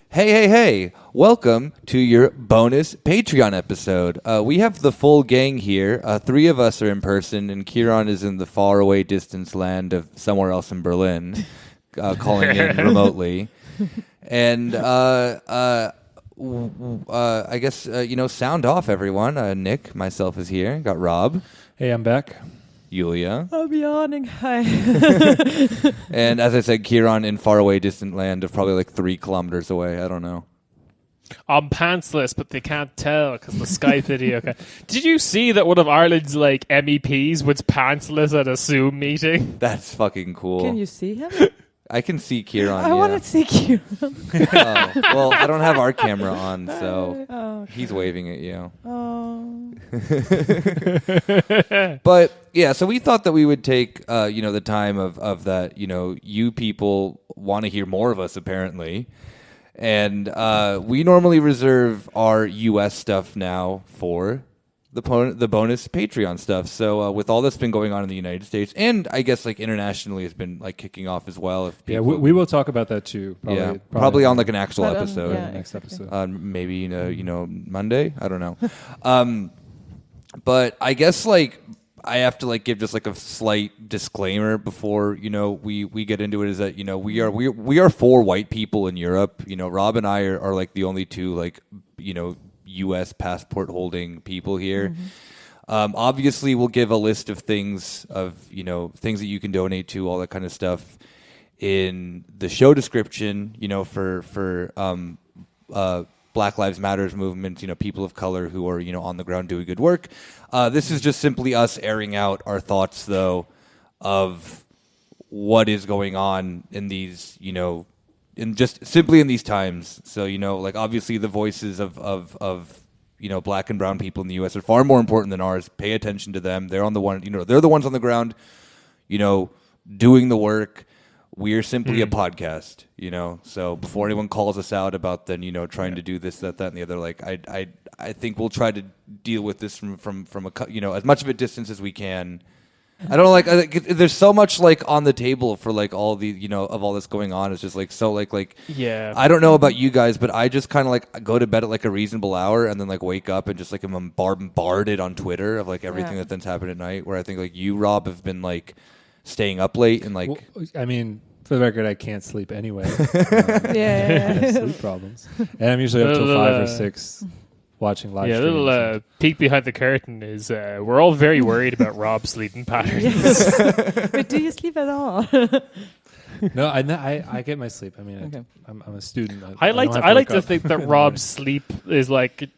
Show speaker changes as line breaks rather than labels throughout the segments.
Hey. Welcome to your bonus Patreon episode. We have the full gang here. 3 of us are in person, and Kieran is in the faraway distance land of somewhere else in Berlin, calling in remotely. And I guess, sound off, everyone. Nick, myself, is here. Got Rob.
Hey, I'm back.
Yulia.
I'm yawning. Hi.
And as I said, Kieran in faraway distant land of probably like 3 kilometers away. I don't know.
I'm pantsless, but they can't tell because the Skype video. Did you see that one of Ireland's MEPs was pantsless at a Zoom meeting?
That's fucking cool.
Can you see him?
I can see Kieran.
I want to see Kieran.
Well, I don't have our camera on, so
okay.
he's waving at you.
Oh.
But yeah, so we thought that we would take the time of that. You people want to hear more of us apparently. And we normally reserve our U.S. stuff now for the bonus Patreon stuff. So with all that's been going on in the United States, and I guess internationally has been kicking off as well. If
yeah, we will talk about that too.
Probably on an actual episode.
Next episode.
Maybe Monday. I don't know. But I guess I have to give just a slight disclaimer before we get into it, is that we are 4 white people in Europe. Rob and I are the only 2 U.S. passport holding people here. Mm-hmm. Obviously, we'll give a list of things things that you can donate to, all that kind of stuff in the show description. For Black Lives Matters movement, people of color who are, on the ground doing good work. This is just simply us airing out our thoughts, though, of what is going on in these, in just simply in these times. So, obviously the voices of black and brown people in the U.S. are far more important than ours. Pay attention to them. They're they're the ones on the ground, doing the work. We're simply a podcast, So before anyone calls us out about then, trying to do this, that, and the other, I think we'll try to deal with this from as much of a distance as we can. I don't know, there's so much on the table for all the of all this going on. It's just
yeah.
I don't know about you guys, but I just kind of go to bed at a reasonable hour and then wake up and just am bombarded on Twitter of everything that then's happened at night. Where I think you, Rob, have been staying up late and
Well, I mean, for the record, I can't sleep anyway.
Yeah.
I have sleep problems, and I'm usually up till 5 or 6 watching live streams.
A little peek behind the curtain is we're all very worried about Rob's sleeping patterns.
Yes. But do you sleep at all?
No, I get my sleep. I mean, okay. I'm a student.
I like to think that Rob's sleep is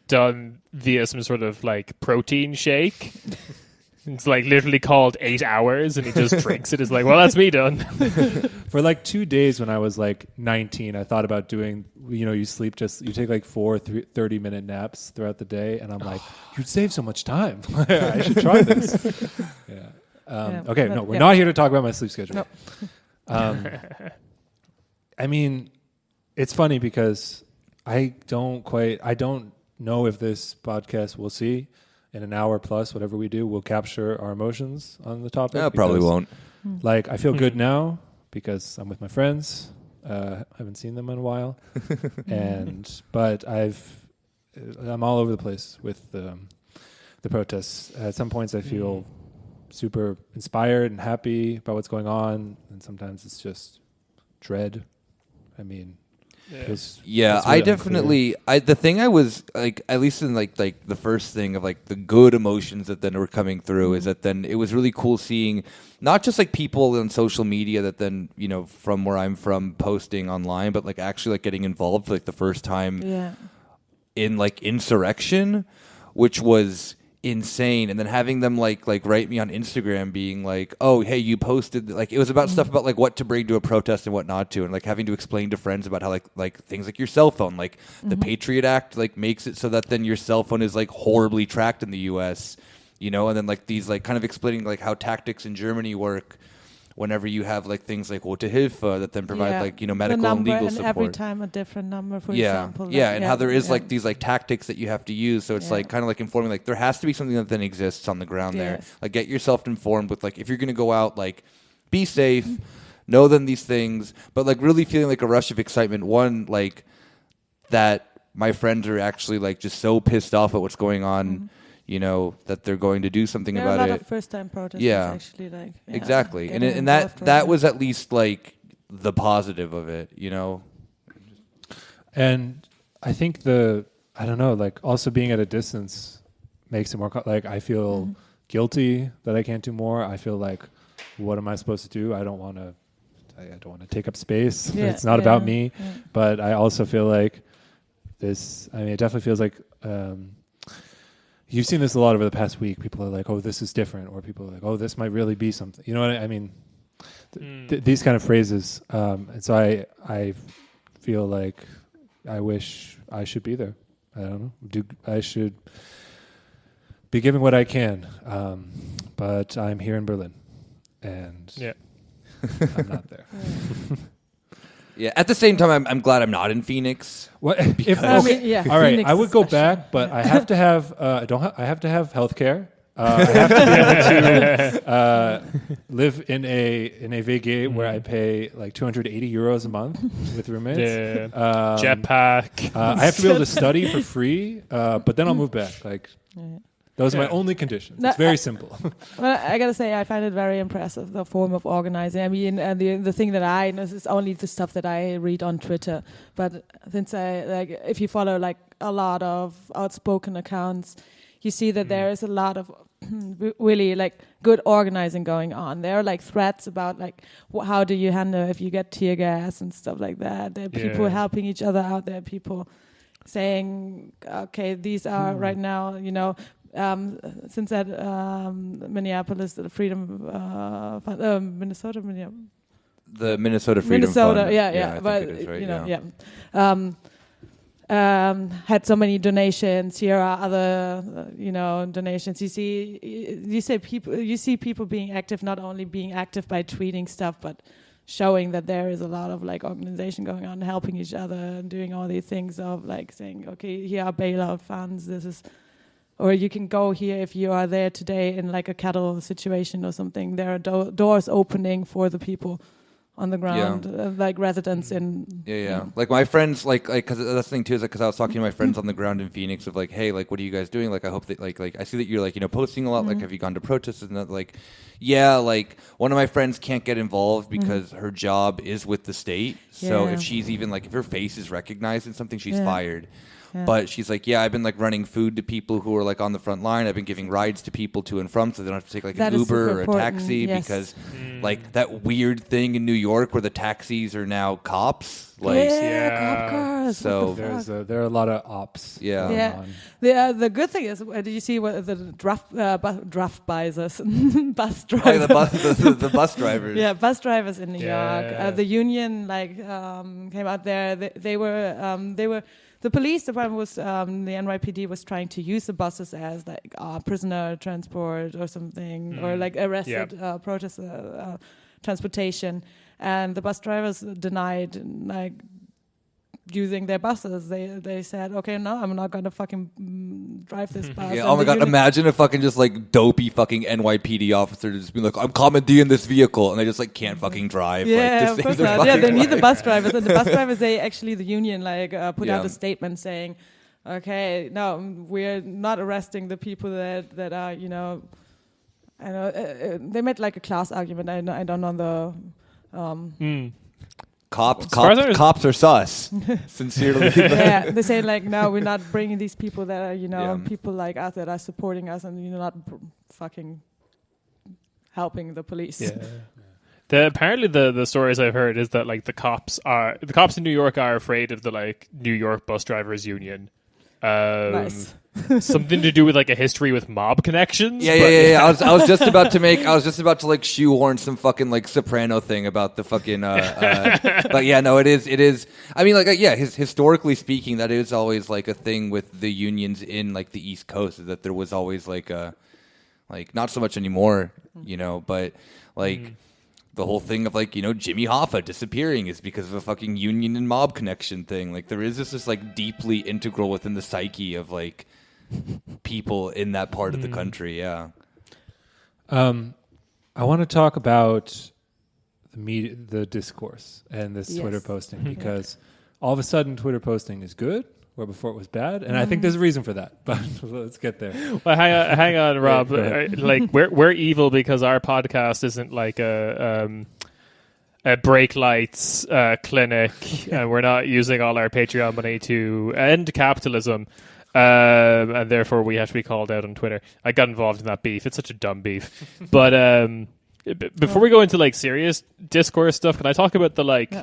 done via some sort of protein shake. It's literally called 8 hours, and he just drinks it. It's well, that's me done.
For 2 days when I was 19, I thought about doing, you sleep you take 4 30-minute naps throughout the day, and I'm you'd save so much time. I should try this. Yeah. Okay, no, we're not here to talk about my sleep schedule. No. I mean, it's funny because I don't know if this podcast will see. In an hour plus, whatever we do, we'll capture our emotions on the topic.
No, probably won't.
I feel good now because I'm with my friends. Haven't seen them in a while, but I'm all over the place with the protests. At some points, I feel super inspired and happy about what's going on, and sometimes it's just dread. I mean.
Yeah, I definitely. The thing I was at least in the first thing of the good emotions that then were coming through is that then it was really cool seeing not just people on social media that then from where I'm from posting online, but actually getting involved for the first time in insurrection, which was insane. And then having them write me on Instagram being oh, hey, you posted it was about stuff about what to bring to a protest and what not to, and having to explain to friends about how things your cell phone, the Patriot Act makes it so that then your cell phone is horribly tracked in the US, and then these kind of explaining how tactics in Germany work whenever you have things like Rote Hilfe that then provide medical and legal support.
Every time a different number, for example.
And how there is these tactics that you have to use. So it's kind of informing there has to be something that then exists on the ground there. Get yourself informed with if you're going to go out, be safe. know them these things, but like really feeling like a rush of excitement. One, like that my friends are actually like just so pissed off at what's going on, you know, that they're going to do something
there are
about
a lot
it.
of first-time protesters,
Yeah.
actually, like
Exactly, and
getting
that
involved right
that
now.
was at least like the positive of it, you know.
And I think I don't know, like also being at a distance makes it more like I feel guilty that I can't do more. I feel like, what am I supposed to do? I don't want to take up space.
Yeah,
It's not about
yeah,
me.
yeah.
But I also feel like it definitely feels like you've seen this a lot over the past week. People are like, oh, this is different. Or people are like, oh, this might really be something. You know what I mean? These kind of phrases. And so I feel like I wish I should be there. I don't know. I should be giving what I can. But I'm here in Berlin. And I'm not there.
Yeah. At the same time, I'm glad I'm not in Phoenix.
What?
I mean, yeah,
All right,
Phoenix
I would go
especially.
back, but I have to have I have to have healthcare. I have to be able to live in a VG where I pay like 280 euros a month with roommates.
Yeah.
Um,
Jetpack.
I have to be able to study for free, but then I'll move back. Like those are my
Yeah.
only conditions.
No,
It's very simple.
Well, I gotta say, I find it very impressive, the form of organizing. I mean, the thing that I know is only the stuff that I read on Twitter. But since if you follow like a lot of outspoken accounts, you see that there is a lot of really like good organizing going on. There are like threads about like how do you handle if you get tear gas and stuff like that. There are people helping each other out. There are people saying, okay, these are right now, you know. Since that Minneapolis, the Freedom Minnesota,
The Minnesota Freedom Fund.
yeah,
I
but
think it is, right?
you know, had so many donations. Here are other, donations. You see people being active, not only being active by tweeting stuff, but showing that there is a lot of like organization going on, helping each other, and doing all these things of like saying, okay, here are bailout funds. This is. Or you can go here if you are there today in like a cattle situation or something. There are doors opening for the people on the ground, like residents in.
Yeah. Like my friends, like, because that's the thing too, is because I was talking to my friends on the ground in Phoenix of like, hey, like, what are you guys doing? Like, I hope that like I see that you're like, posting a lot. Like, have you gone to protests and that? Like, yeah, like one of my friends can't get involved because her job is with the state. So if she's even like, if her face is recognized in something, she's fired. Yeah. But she's like, I've been like running food to people who are like on the front line. I've been giving rides to people to and from, so they don't have to take like an Uber or a taxi because like that weird thing in New York where the taxis are now cops. Like,
cop cars.
So
there are a lot of ops. Going on.
The good thing is, did you see what the draft buses, bus drivers?
The bus drivers.
Yeah, bus drivers in New York. The union came out there. They were. The police department was, the NYPD was trying to use the buses as like prisoner transport or something, or like arrested protest transportation, and the bus drivers denied like using their buses. They said, okay, no, I'm not gonna fucking drive this bus.
Oh my god, imagine a fucking just like dopey fucking NYPD officer just being like, I'm commandeering this vehicle, and they just like can't fucking drive.
Yeah,
like,
of course not. Yeah, they need the bus drivers, and the bus drivers, the union put out a statement saying, okay, no, we're not arresting the people that are, I know they made like a class argument. I don't know the.
Cops are sus. Sincerely.
Yeah, they say like, no, we're not bringing these people that are, people like us that are supporting us, and not fucking helping the police.
Yeah. Apparently the stories I've heard is that like the cops in New York are afraid of the like New York bus drivers union.
Nice.
Something to do with like a history with mob connections.
Yeah. I was just about to like shoehorn some fucking like Soprano thing about the fucking. But yeah, no, it is. I mean, like, historically speaking, that is always like a thing with the unions in like the East Coast, is that there was always like not so much anymore, but like. The whole thing of like, Jimmy Hoffa disappearing is because of a fucking union and mob connection thing. Like there is this like deeply integral within the psyche of like people in that part of the country. Yeah.
I want to talk about the discourse and this
Yes.
Twitter posting, because all of a sudden Twitter posting is good, where before it was bad, and I think there's a reason for that. But let's get there.
Well, hang on, Rob.
Go ahead.
Like we're evil because our podcast isn't like a brake lights clinic, and we're not using all our Patreon money to end capitalism, and therefore we have to be called out on Twitter. I got involved in that beef. It's such a dumb beef. But before we go into like serious discourse stuff, can I talk about the like?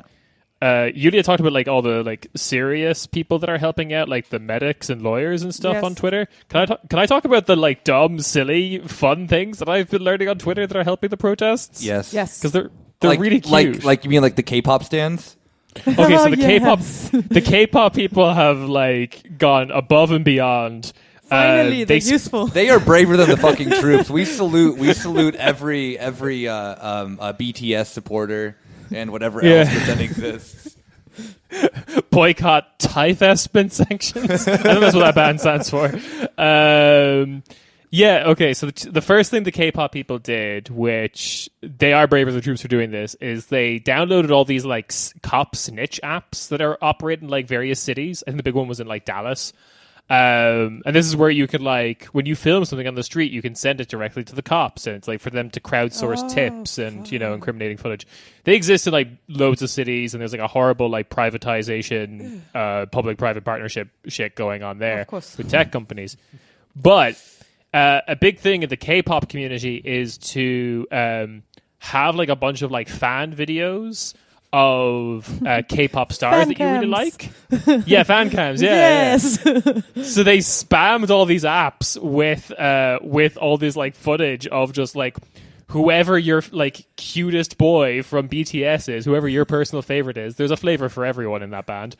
Yulia talked about like all the like serious people that are helping out, like the medics and lawyers and stuff on Twitter. Can I talk about the like dumb, silly, fun things that I've been learning on Twitter that are helping the protests?
Yes.
Because they're
like,
really cute.
Like you mean like the K-pop stands?
Okay, so
Yes.
the K-pop people have like gone above and beyond.
Finally, they're useful.
They are braver than the fucking troops. We salute every BTS supporter and whatever else that exists.
Boycott Typhespin sanctions. I think that's what that band stands for. Yeah, okay, so the first thing the K-pop people did, which they are braver than the troops for doing this, is they downloaded all these like cop snitch apps that are operating like various cities. I think the big one was in like Dallas. And this is where you can like, when you film something on the street, you can send it directly to the cops, and it's like for them to crowdsource tips and, you know, incriminating footage. They exist in like loads of cities, and there's like a horrible like privatization, public-private partnership shit going on there with tech companies. But a big thing in the K-pop community is to have like a bunch of like fan videos of K-pop stars
Fan
that you really
cams.
like. Yeah, fan cams. Yeah.
Yes.
So they spammed all these apps with all this like footage of just like whoever your like cutest boy from BTS is, whoever your personal favorite is. There's a flavor for everyone in that band.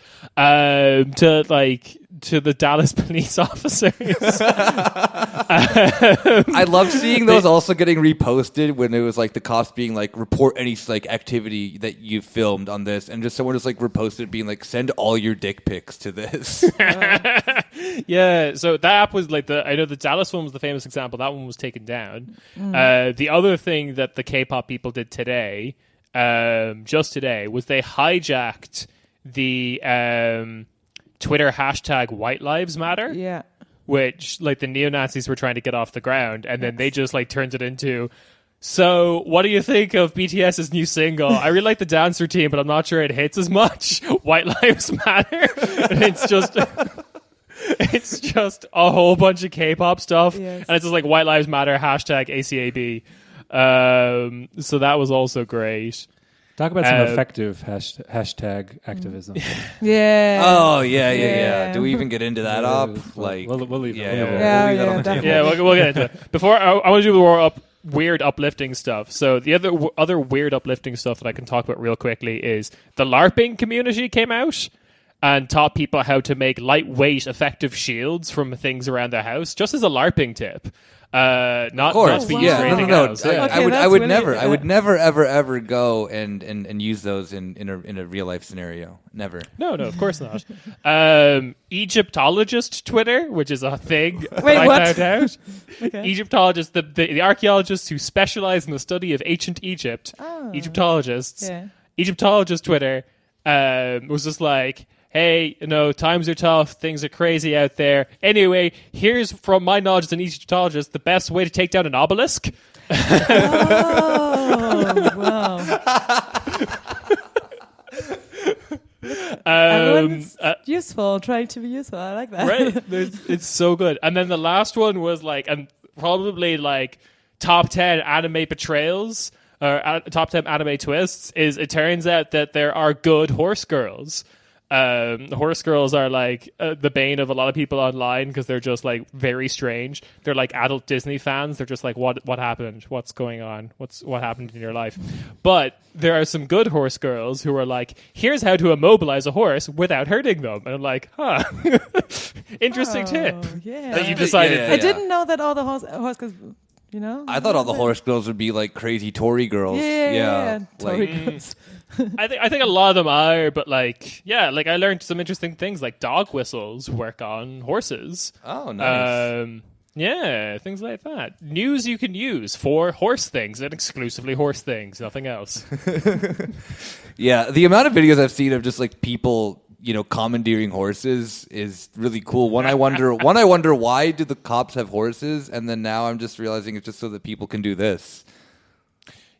To the Dallas police officers.
I love seeing those also getting reposted when it was like the cops being like, report any like activity that you filmed on this, and just someone just like reposted being like, send all your dick pics to this.
Yeah, so that app was like I know the Dallas one was the famous example. That one was taken down. The other thing that the K-pop people did today, just today, was they hijacked the Twitter hashtag White Lives Matter.
Yeah.
Which like the neo-Nazis were trying to get off the ground, and then they just like turned it into, so what do you think of BTS's new single? I really like the dance routine, but I'm not sure it hits as much. White Lives Matter. And it's just a whole bunch of K-pop stuff.
Yes.
And it's just like White Lives Matter hashtag ACAB. So that was also great.
Talk about some effective hashtag activism.
Yeah.
Oh yeah.
Yeah.
Do we even get into that up? Like,
We'll leave
yeah,
that.
we'll leave that on the
definitely.
table.
Yeah, we'll get into it. Before, I want to do more weird uplifting stuff. So the other weird uplifting stuff that I can talk about real quickly is the LARPing community came out and taught people how to make lightweight, effective shields from things around their house, just as a LARPing tip. Not
Of course,
for
wow.
used
yeah,
for
no.
anything else. Yeah.
Okay,
I
that's
would
really-
never, I would never, ever go and use those in a real life scenario. Never.
No, of course not. Egyptologist Twitter, which is a thing
Wait,
I
what?
found out.
Okay.
Egyptologists, the archaeologists who specialize in the study of ancient Egypt, Egyptologists,
Yeah.
Egyptologist Twitter was just like, hey, times are tough, things are crazy out there. Anyway, here's, from my knowledge as an Egyptologist, the best way to take down an obelisk.
Oh, wow. Everyone's useful, trying to be useful. I like that.
Right? It's so good. And then the last one was like, and probably like top 10 anime betrayals or top 10 anime twists is it turns out that there are good horse girls. Horse girls are like the bane of a lot of people online because they're just like very strange. They're like adult Disney fans. They're just like, what happened? What's going on? What happened in your life? But there are some good horse girls who are like, here's how to immobilize a horse without hurting them. And I'm like, huh, interesting tip.
Yeah.
That you decided.
Yeah.
I didn't know that all the horse girls,
I thought all the horse girls would be like crazy Tory girls.
Yeah. Tory
Like,
girls.
I think a lot of them are, but like, yeah, like I learned some interesting things, like dog whistles work on horses.
oh, nice.
Yeah, things like that. News you can use for horse things and exclusively horse things, nothing else.
Yeah, the amount of videos I've seen of just like people, commandeering horses is really cool. I wonder why do the cops have horses, and then now I'm just realizing it's just so that people can do this.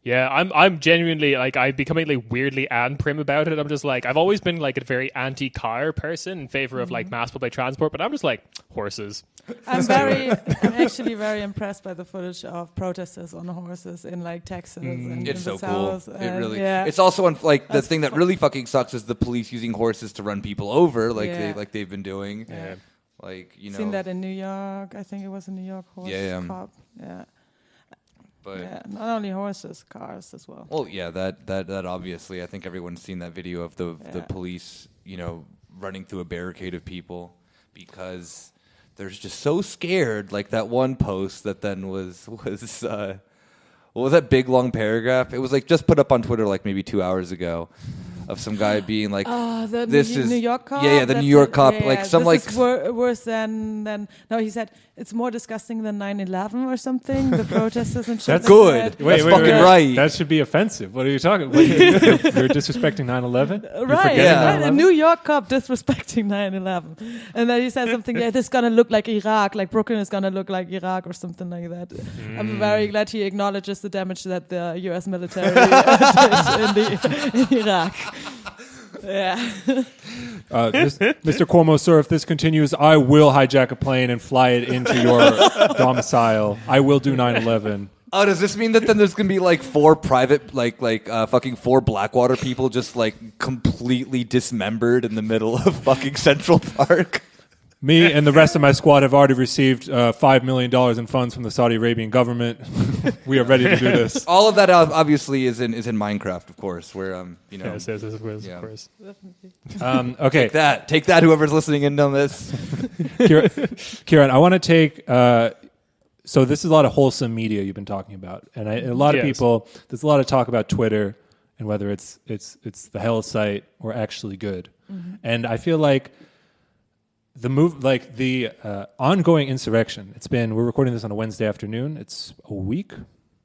Yeah, I'm genuinely like I'm becoming like weirdly prim about it. I'm just like I've always been like a very anti-car person in favor of like mass public transport, but I'm just like horses.
I'm actually very impressed by the footage of protesters on horses in like Texas and
It's
in the
so cool.
South.
It really.
Yeah.
It's also the
That's
thing that really fucking sucks is the police using horses to run people over,
Yeah.
they've been doing.
Yeah.
Seen that in New York. I think it was a New York horse cop. Yeah.
But
not only horses, cars as well.
well, yeah, that obviously, I think everyone's seen that video of the police, running through a barricade of people because they're just so scared. Like that one post that then was what was that big long paragraph? It was like just put up on Twitter like maybe 2 hours ago. Of some guy being like,
this is New York cop.
Yeah, the New York cop, like some
this
like
is worse than. No, he said it's more disgusting than 9/11 or something. The protesters and shit.
That's
good.
Like
That's fucking right.
That should be offensive. What are you talking about? You're disrespecting 9/11?
Right, a New York cop disrespecting 9/11. And then he said something, this is going to look like Iraq, like Brooklyn is going to look like Iraq or something like that. I'm very glad he acknowledges the damage that the U.S. military did in Iraq. Yeah.
Mr. Cuomo, sir, if this continues, I will hijack a plane and fly it into your domicile. I will do 9/11.
Oh, does this mean that then there's gonna be like four private, fucking four Blackwater people just like completely dismembered in the middle of fucking Central Park?
Me and the rest of my squad have already received $5 million in funds from the Saudi Arabian government. We are ready to do this.
All of that obviously is in Minecraft, of course, where
Yes, of course.
Okay,
take that, whoever's listening in on this.
Kieran, I want to take. So this is a lot of wholesome media you've been talking about, and a lot of people. There's a lot of talk about Twitter and whether it's the hell site or actually good, and I feel like. The ongoing insurrection. We're recording this on a Wednesday afternoon. It's a week,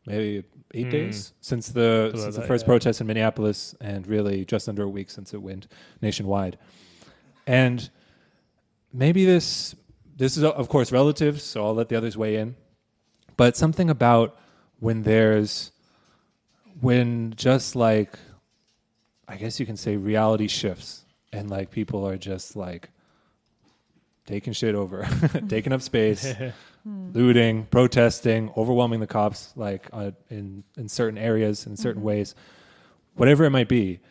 maybe 8 days since the first protest in Minneapolis, and really just under a week since it went nationwide. And maybe this is of course relative, so I'll let the others weigh in. But something about when just like, I guess you can say reality shifts, and like people are just like. Taking shit over, taking up space, looting, protesting, overwhelming the cops, like in certain areas, in certain ways, whatever it might be.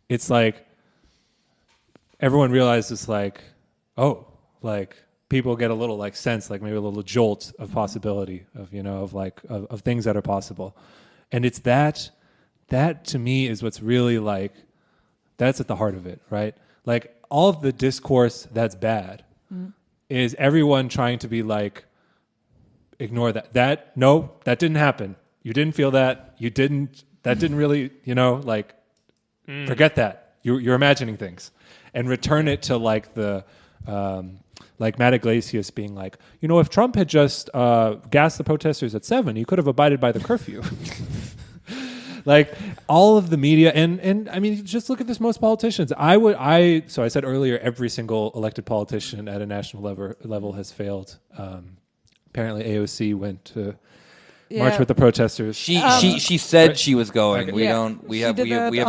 It's like everyone realizes, like, oh, like people get a little like sense, like maybe a little jolt of possibility of things that are possible, and it's that to me is what's really like that's at the heart of it, right? Like all of the discourse that's bad. Is everyone trying to be like, ignore that? That didn't happen. You didn't feel that. That didn't really, forget that. You're imagining things, and return it to like the, like Matt Iglesias being like, if Trump had just gassed the protesters at 7, he could have abided by the curfew. Like all of the media, and I mean, just look at this. Most politicians, so I said earlier, every single elected politician at a national level has failed. Apparently, AOC went to march with the protesters.
She said she was going.
Okay.
We have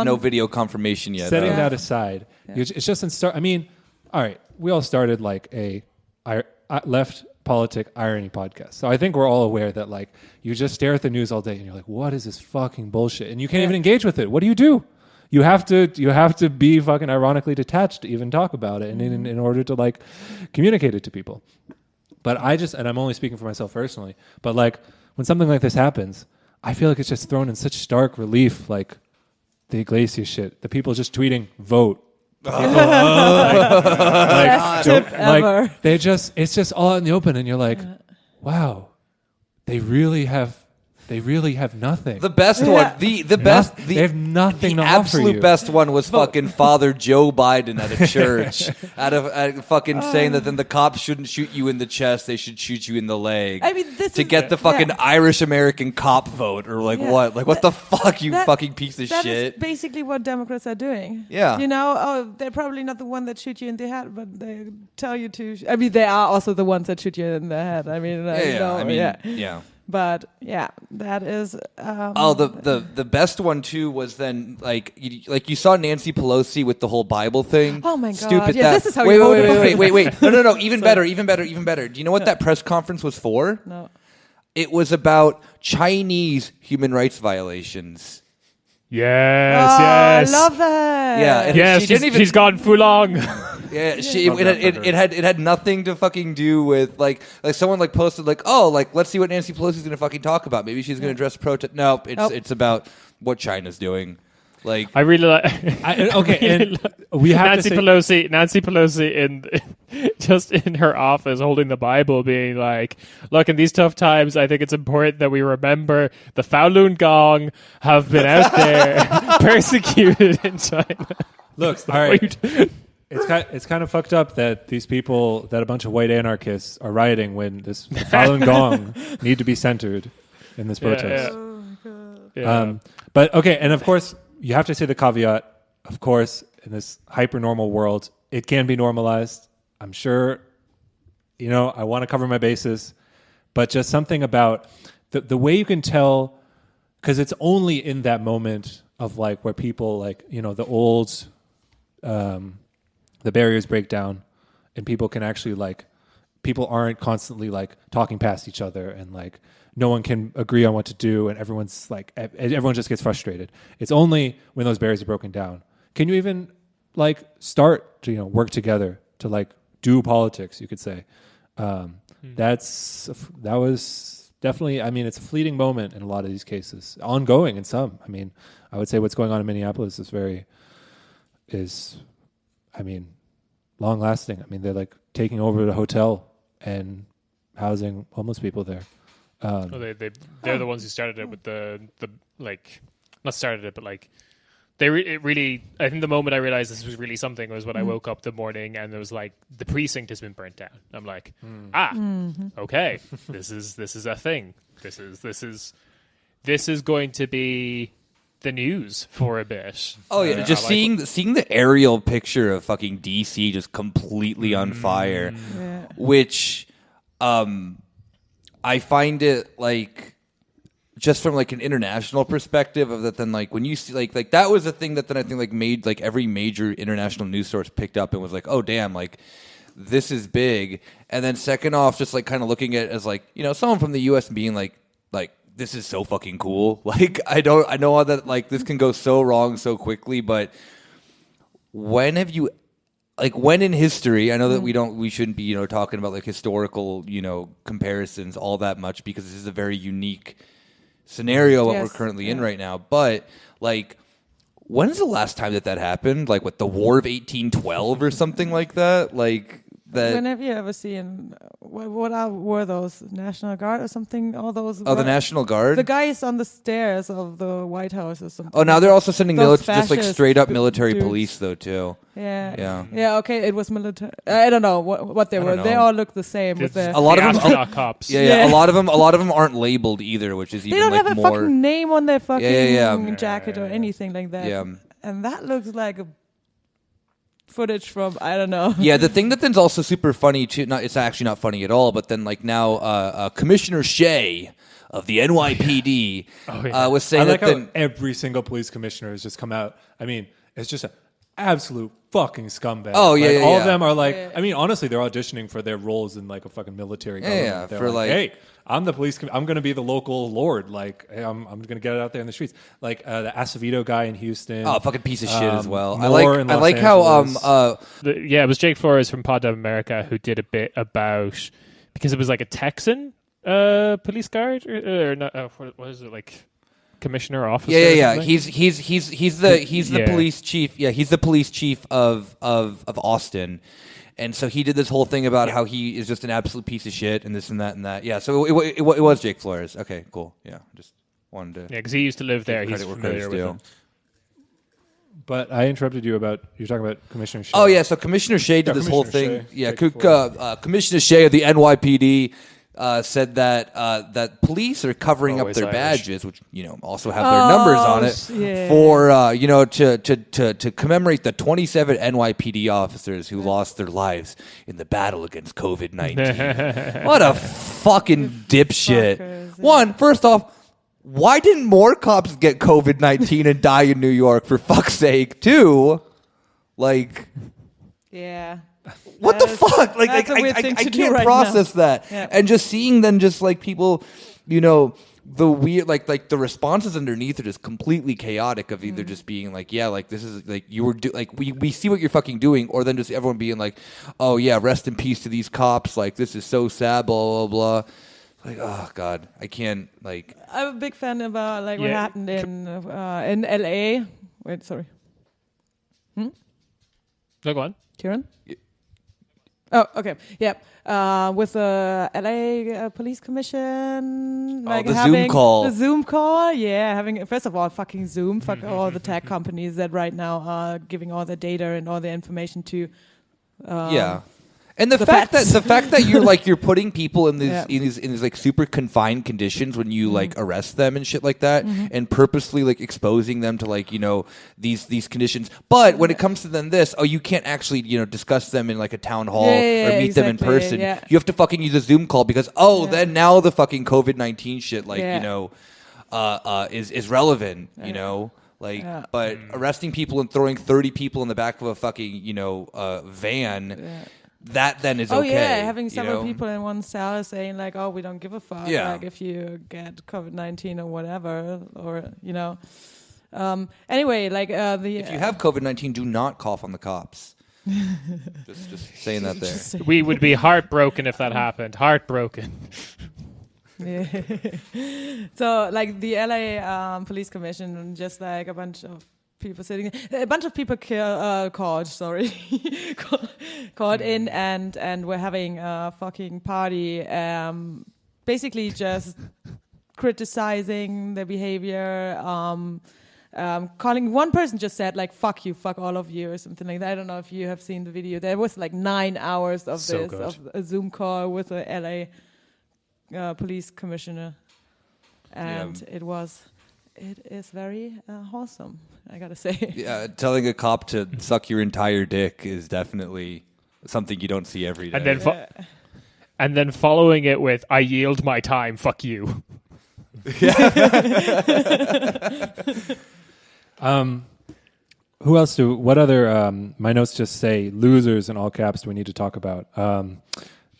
no video confirmation yet.
Setting that aside, it's just in start. I mean, all right, we all started like a left politic irony podcast. So I think we're all aware that like you just stare at the news all day and you're like, what is this fucking bullshit? And you can't even engage with it. What do? You have to be fucking ironically detached to even talk about it and in order to like communicate it to people. But and I'm only speaking for myself personally, but like when something like this happens, I feel like it's just thrown in such stark relief, like the Iglesias shit, the people just tweeting, vote.
Best tip ever.
It's just all out in the open, and you're like, wow, they really have they really have nothing.
The best one, the best,
they have nothing
the
to offer
absolute
you.
best one was fucking Father Joe Biden at a church, fucking saying that then the cops shouldn't shoot you in the chest, they should shoot you in the leg.
I mean, this
to
is-
get the fucking
yeah.
Irish American cop vote, or like
Yeah.
what? Like what the fuck, you
That-
fucking piece of
That
shit.
is basically what Democrats are doing.
Yeah.
You know, they're probably not the one that shoot you in the head, but they tell you to. I mean, they are also the ones that shoot you in the head. I mean, you know,
I mean,
yeah.
yeah.
But yeah, that is.
The best one too was then like you saw Nancy Pelosi with the whole Bible thing.
Oh my God.
Stupid.
Yeah,
that.
this is how
wait,
you
wait,
hold
wait,
it.
wait, wait, wait, wait. No. Even better. Do you know what that press conference was for?
No.
It was about Chinese human rights violations.
Yes,
Oh,
yes.
I love that.
Yeah, and
Yes,
she didn't even.
she's gone full on.
Yeah,
Love that for her.
it had nothing to fucking do with like someone like posted like, oh, like let's see what Nancy Pelosi's gonna fucking talk about. Maybe she's gonna address protest. Nope, it's about what China's doing. Like
I really like.
Okay, and we have
Nancy
to say,
Pelosi in just in her office holding the Bible, being like, "Look, in these tough times, I think it's important that we remember the Falun Gong have been out there persecuted in China."
look, all right. It's kind of fucked up that these people, that a bunch of white anarchists are rioting when this Falun Gong need to be centered in this protest.
Yeah.
But okay, and of course, you have to say the caveat, of course, in this hyper-normal world, it can be normalized. I'm sure, you know, I want to cover my bases, but just something about the way you can tell, because it's only in that moment of like where people like, you know, the old, the barriers break down and people can actually like, people aren't constantly like talking past each other and like no one can agree on what to do and everyone's like everyone just gets frustrated. It's only when those barriers are broken down can you even like start to, you know, work together to like do politics, you could say. That was definitely, I mean, it's a fleeting moment in a lot of these cases, ongoing in some. I mean, I would say what's going on in Minneapolis is long lasting. I mean, they're like taking over the hotel and housing homeless people there.
They're the ones who started it with the like, not started it, but like it really. I think the moment I realized this was really something was when I woke up the morning and there was like the precinct has been burnt down. I'm like, okay, this is a thing. This is going to be the news for a bit.
oh yeah, just seeing the aerial picture of fucking DC just completely on fire,
Yeah.
which I find it like just from like an international perspective of that. Then like when you see like that was a thing that then I think like made like every major international news source picked up and was like, oh damn, like this is big. And then second off, just like kind of looking at it as like, you know, someone from the U.S. being like this is so fucking cool. Like I know that like this can go so wrong so quickly, but when have you? Like when in history, I know that we shouldn't be, you know, talking about like historical, you know, comparisons all that much because this is a very unique scenario what we're currently in right now. But like, when is the last time that happened? Like what, the War of 1812 or something like that? Like that.
When have you ever seen were those National Guard or something? All those.
Oh, the National Guard.
The guys on the stairs of the White House or something.
Oh, now they're also sending
Those
just like
fascist
straight up military
dudes.
police though too.
Yeah. Okay, it was military. I don't know what they were.
know.
They all look the same with
It's
their.
A lot
the
of them-
astronaut cops.
Yeah. A lot of them aren't labeled either, which is
They
even
don't
like
have a
more.
fucking name on their fucking
Yeah.
jacket or anything like that.
Yeah.
And that looks like a footage from I don't know.
Yeah, the thing that then's also super funny too. It's actually not funny at all. But then like now, Commissioner Shea of the NYPD was
I
saying
like
that
how
then.
every single police commissioner has just come out. I mean, it's just an absolute fucking scumbag.
Oh, yeah,
Like,
yeah,
all
yeah.
of them are like.
Yeah.
I mean, honestly, they're auditioning for their roles in like a fucking military government.
Yeah,
They're
for, like-
hey, I'm the police. I'm going to be the local lord. Like, hey, I'm going to get it out there in the streets. Like the Acevedo guy in Houston.
Oh, fucking piece of shit as well. I
Moore in
like
Los
how
Angeles.
It was Jake Flores from Pod of America who did a bit about, because it was like a Texan police guard or not. What is it like? commissioner officer.
Yeah.
or something?
He's the
Yeah.
police chief. Yeah, he's the police chief of Austin. And so he did this whole thing about how he is just an absolute piece of shit and this and that and that. Yeah, so it was Jake Flores. Okay, cool. Yeah, just wanted to.
Yeah, because he used to live there. He's
credit where
familiar
credit's
with
due.
him.
But I interrupted you about you're talking about Commissioner Shea.
Oh yeah, so Commissioner Shea did this whole
Commissioner
thing.
Shea,
Yeah,
Jake Flores.
Commissioner Shea of the NYPD said that police are covering up
Always
their
Irish.
badges, which also have their numbers on it,
yeah.
for to commemorate the 27 NYPD officers who lost their lives in the battle against COVID-19. What a fucking dipshit!
Fuckers, yeah.
One, first off. Why didn't more cops get COVID-19 and die in New York, for fuck's sake? Two, like,
Yeah.
what the
That is-
fuck? Like,
that's a weird
I
thing to do
can't
right
process
now.
that.
Yeah.
And just seeing then just like people, the weird, like the responses underneath are just completely chaotic of either just being like, yeah, like this is like you were we see what you're fucking doing, or then just everyone being like, oh yeah, rest in peace to these cops. Like this is so sad, blah, blah, blah. Like, oh God, I can't, like.
I'm a big fan about like what
Yeah.
happened in LA. Wait, sorry.
No, go on.
Kieran? Oh, okay. Yeah. With the LA Police Commission, like
the Zoom
having
call.
The Zoom call, yeah. Having first of all, fucking Zoom. Fuck all the tech companies that right now are giving all the data and all the information to.
Yeah. And the
the
fact
facts.
that you're putting people in these
Yeah.
in these like super confined conditions when you like arrest them and shit like that, and purposely like exposing them to like these conditions. But when it comes to then this, you can't actually discuss them in like a town hall
Yeah,
or meet them in
exactly,
person.
yeah.
You have to fucking use a Zoom call because then now the fucking COVID-19 shit like
Yeah.
is relevant. Like,
Yeah.
but arresting people and throwing 30 people in the back of a fucking van.
Yeah.
That then is
Oh
okay.
yeah, having
you
several
know?
people in one cell saying like, "Oh, we don't give a fuck."
Yeah.
Like if you get COVID-19 or whatever, or Anyway, like the
If you have COVID-19, do not cough on the cops. just saying that there.
We would be heartbroken if that happened. Heartbroken.
Yeah. So like the LA Police Commission, just like a bunch of people sitting, a bunch of people called in and we're having a fucking party, basically just criticizing their behavior, calling one person just said like fuck you, fuck all of you or something like that. I don't know if you have seen the video. There was like 9 hours of
So
this
good.
of a Zoom call with the LA police commissioner, and it is very wholesome, I gotta say.
Yeah, telling a cop to suck your entire dick is definitely something you don't see every day.
And then following it with "I yield my time, fuck you."
Who else what other, my notes just say losers in all caps do we need to talk about?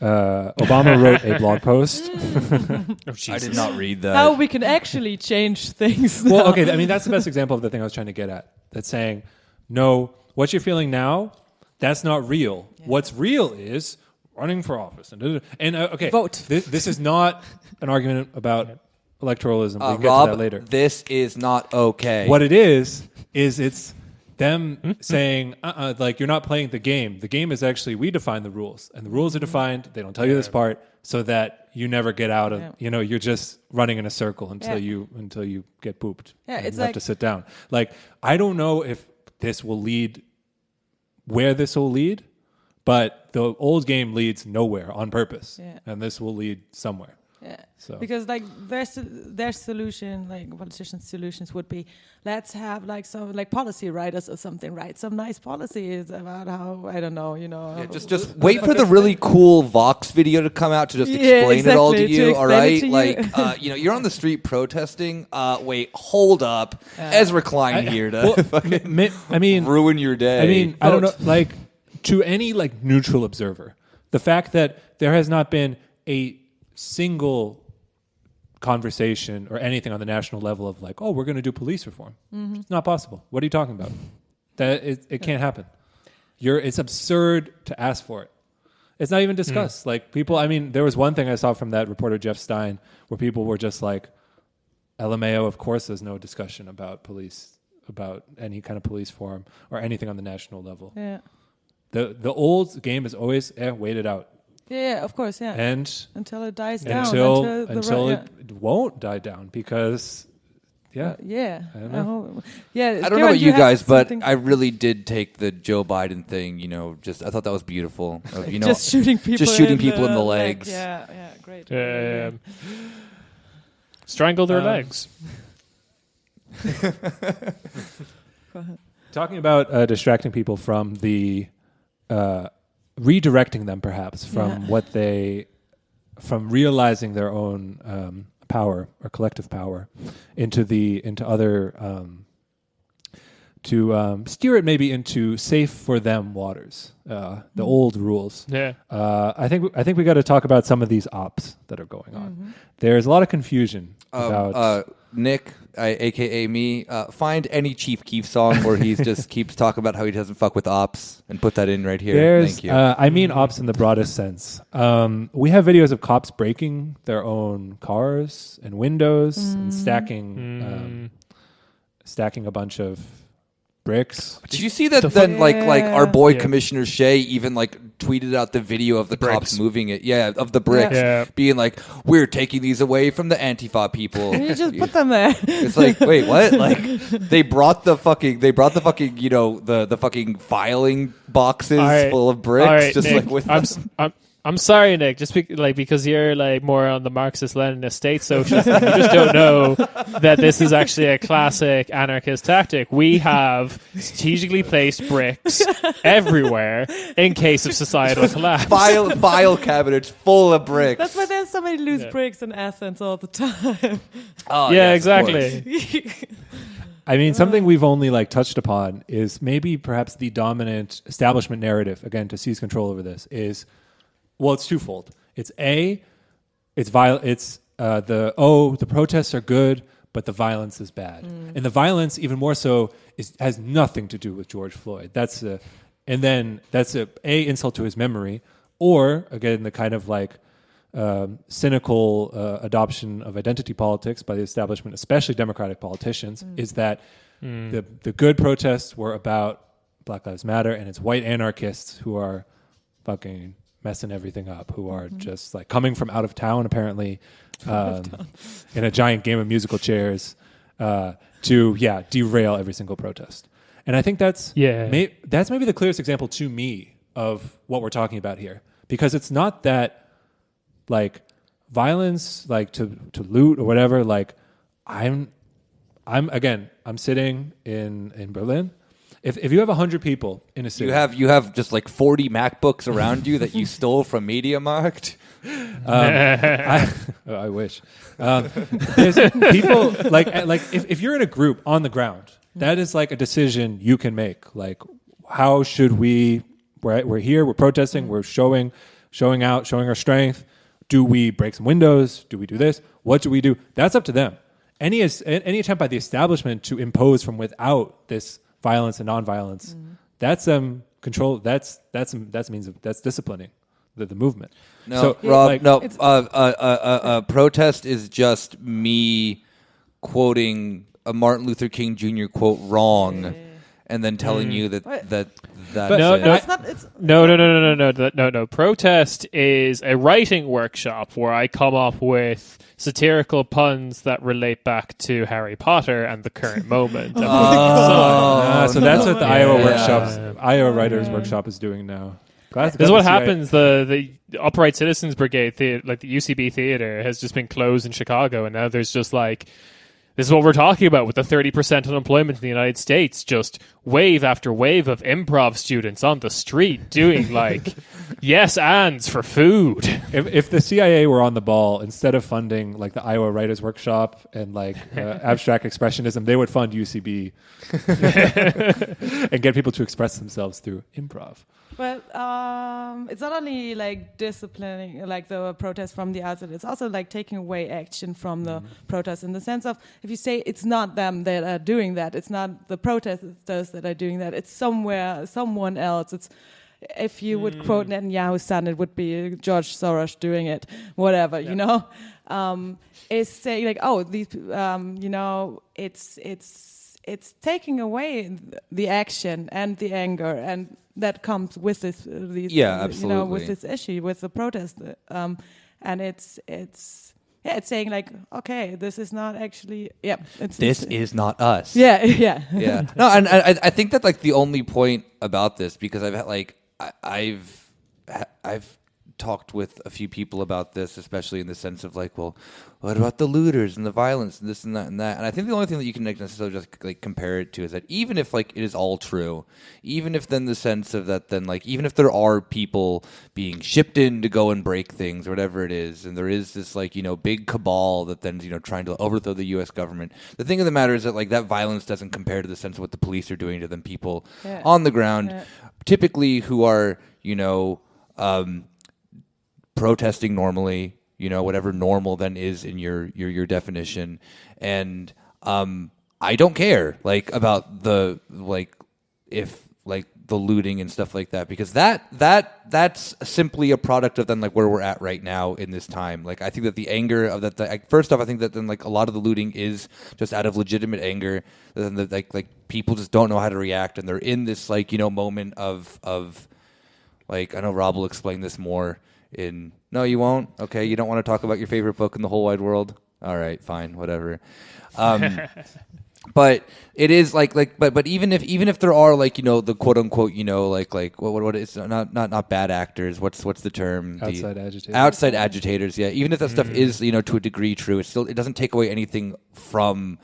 Obama wrote a blog post.
Oh,
I
Jesus.
did not read that.
How we can actually change things.
Well,
now.
okay, I mean, that's the best example of the thing I was trying to get at. That's saying, no, what you're feeling now, that's not real.
Yeah.
What's real is running for office. And okay,
Vote.
This is not an argument about electoralism. We can get
Rob,
to that later.
this is not okay.
What it is it's them saying, like, you're not playing the game. The game is actually, we define the rules. And the rules are defined, they don't tell you this part, so that you never get out of, you're just running in a circle until you get pooped.
Yeah,
and
it's
you have
like-
to sit down. Like, I don't know if this will lead, where this will lead, but the old game leads nowhere on purpose.
Yeah.
And this will lead somewhere.
Yeah.
So.
Because like their solution, like politicians' solutions would be, let's have like some like policy writers or something, write some nice policies about how, I don't know,
Yeah, just wait for the really cool Vox video to come out to just
Yeah,
explain it all to
exactly, to
you. All
explain it
right,
to
like you're on the street protesting. Wait, hold up, Ezra Klein here to fucking
I mean,
ruin your day.
I mean, I don't know, like, to any, like, neutral observer, the fact that there has not been a single conversation or anything on the national level of, like, oh, we're going to do police reform. It's not possible. What are you talking about? It can't happen. It's absurd to ask for it. It's not even discussed. Like, people, I mean, there was one thing I saw from that reporter, Jeff Stein, where people were just like, LMAO, of course, there's no discussion about any kind of police form or anything on the national level.
Yeah.
The old game is always wait it out.
Yeah, of course, yeah.
And
until it dies down.
Until it won't die down because
yeah.
I don't know.
I don't know about you guys, but I really did take the Joe Biden thing, I thought that was beautiful.
Just shooting people
in the legs.
Yeah, great.
Strangle their legs.
Go ahead.
Talking about distracting people from the redirecting them perhaps from from realizing their own power or collective power into other to steer it maybe into safe for them waters, the old rules. I think we got to talk about some of these ops that are going on. There's a lot of confusion about
Nick, aka me, find any Chief Keef song where he just keeps talking about how he doesn't fuck with ops and put that in right here. Thank you.
I mean ops in the broadest sense. We have videos of cops breaking their own cars and windows and stacking a bunch of bricks.
Did you see that then like our boy Commissioner Shea even tweeted out the video of the cops moving it of the bricks being like, we're taking these away from the Antifa people.
You just put them there.
It's like, wait, what? They brought the fucking the fucking filing boxes full of bricks
right,
just
Nick,
with
I'm sorry, Nick. Just because you're more on the Marxist-Leninist state socialist, you just don't know that this is actually a classic anarchist tactic. We have strategically placed bricks everywhere in case of societal collapse.
File cabinets full of bricks.
That's why there's so many loose bricks in Athens all the time.
Oh,
yeah,
yes,
exactly.
I mean, something we've only like touched upon is maybe perhaps the dominant establishment narrative, again, to seize control over this is, well, it's twofold. It's the protests are good, but the violence is bad. And the violence, even more so, has nothing to do with George Floyd. That's a insult to his memory, or again the kind of like cynical adoption of identity politics by the establishment, especially Democratic politicians, is that the good protests were about Black Lives Matter, and it's white anarchists who are fucking messing everything up, who are just like coming from out of town, apparently, in a giant game of musical chairs, to derail every single protest. And I think that's maybe the clearest example to me of what we're talking about here, because it's not that like violence, like to loot or whatever. Like I'm sitting in Berlin. If you have 100 people in a city,
you have just like 40 MacBooks around you that you stole from MediaMarkt.
I wish. There's people like if you're in a group on the ground, that is like a decision you can make. Like, how should we're here, we're protesting, we're showing our strength. Do we break some windows? Do we do this? What do we do? That's up to them. Any attempt by the establishment to impose from without this violence and nonviolence, that's control. That's disciplining the movement.
No,
so,
Rob, protest is just me quoting a Martin Luther King Jr. quote wrong, and then telling you that's
No. Protest is a writing workshop where I come up with satirical puns that relate back to Harry Potter and the current moment.
So that's what the Iowa Writers Workshop is doing now.
This is what happens. The Upright Citizens Brigade, like the UCB Theater, has just been closed in Chicago, and now there's just like, this is what we're talking about with the 30% unemployment in the United States. Just wave after wave of improv students on the street doing like yes ands for food.
If the CIA were on the ball, instead of funding like the Iowa Writers Workshop and like abstract expressionism, they would fund UCB and get people to express themselves through improv.
But it's not only like disciplining, like the protest from the outside. It's also like taking away action from the protest, in the sense of, if you say it's not them that are doing that, it's not the protesters that are doing that, it's someone else. It's if you would quote Netanyahu's son, it would be George Soros doing it, whatever, you know, is saying like, oh, these, you know, it's taking away the action and the anger and that comes with this, these, you know, with this issue, with the protest, and it's saying like, okay, this is not actually,
this is not us.
Yeah.
No, and I think that like the only point about this, because I've had like I've talked with a few people about this, especially in the sense of like, well, what about the looters and the violence and this and that and that? And I think the only thing that you can necessarily just like compare it to is that even if like it is all true, even if then the sense of that, then like even if there are people being shipped in to go and break things or whatever it is, and there is this like, you know, big cabal that then, you know, trying to overthrow the U.S. government. The thing of the matter is that like that violence doesn't compare to the sense of what the police are doing to them people on the ground, typically who are, you know, protesting normally, you know, whatever normal then is in your definition. And I don't care like about the like if like the looting and stuff like that, because that's simply a product of then like where we're at right now in this time. Like I think that the anger of that first off, I think that then like a lot of the looting is just out of legitimate anger, and that like people just don't know how to react, and they're in this like, you know, moment of like, I know Rob will explain this more in... No, you won't? Okay, you don't want to talk about your favorite book in the whole wide world? All right, fine, whatever. But it is but even if there are like, you know, the quote unquote, you know, like what is not bad actors, what's the term? Outside agitators, yeah. Even if that stuff is, you know, to a degree true, it doesn't take away anything from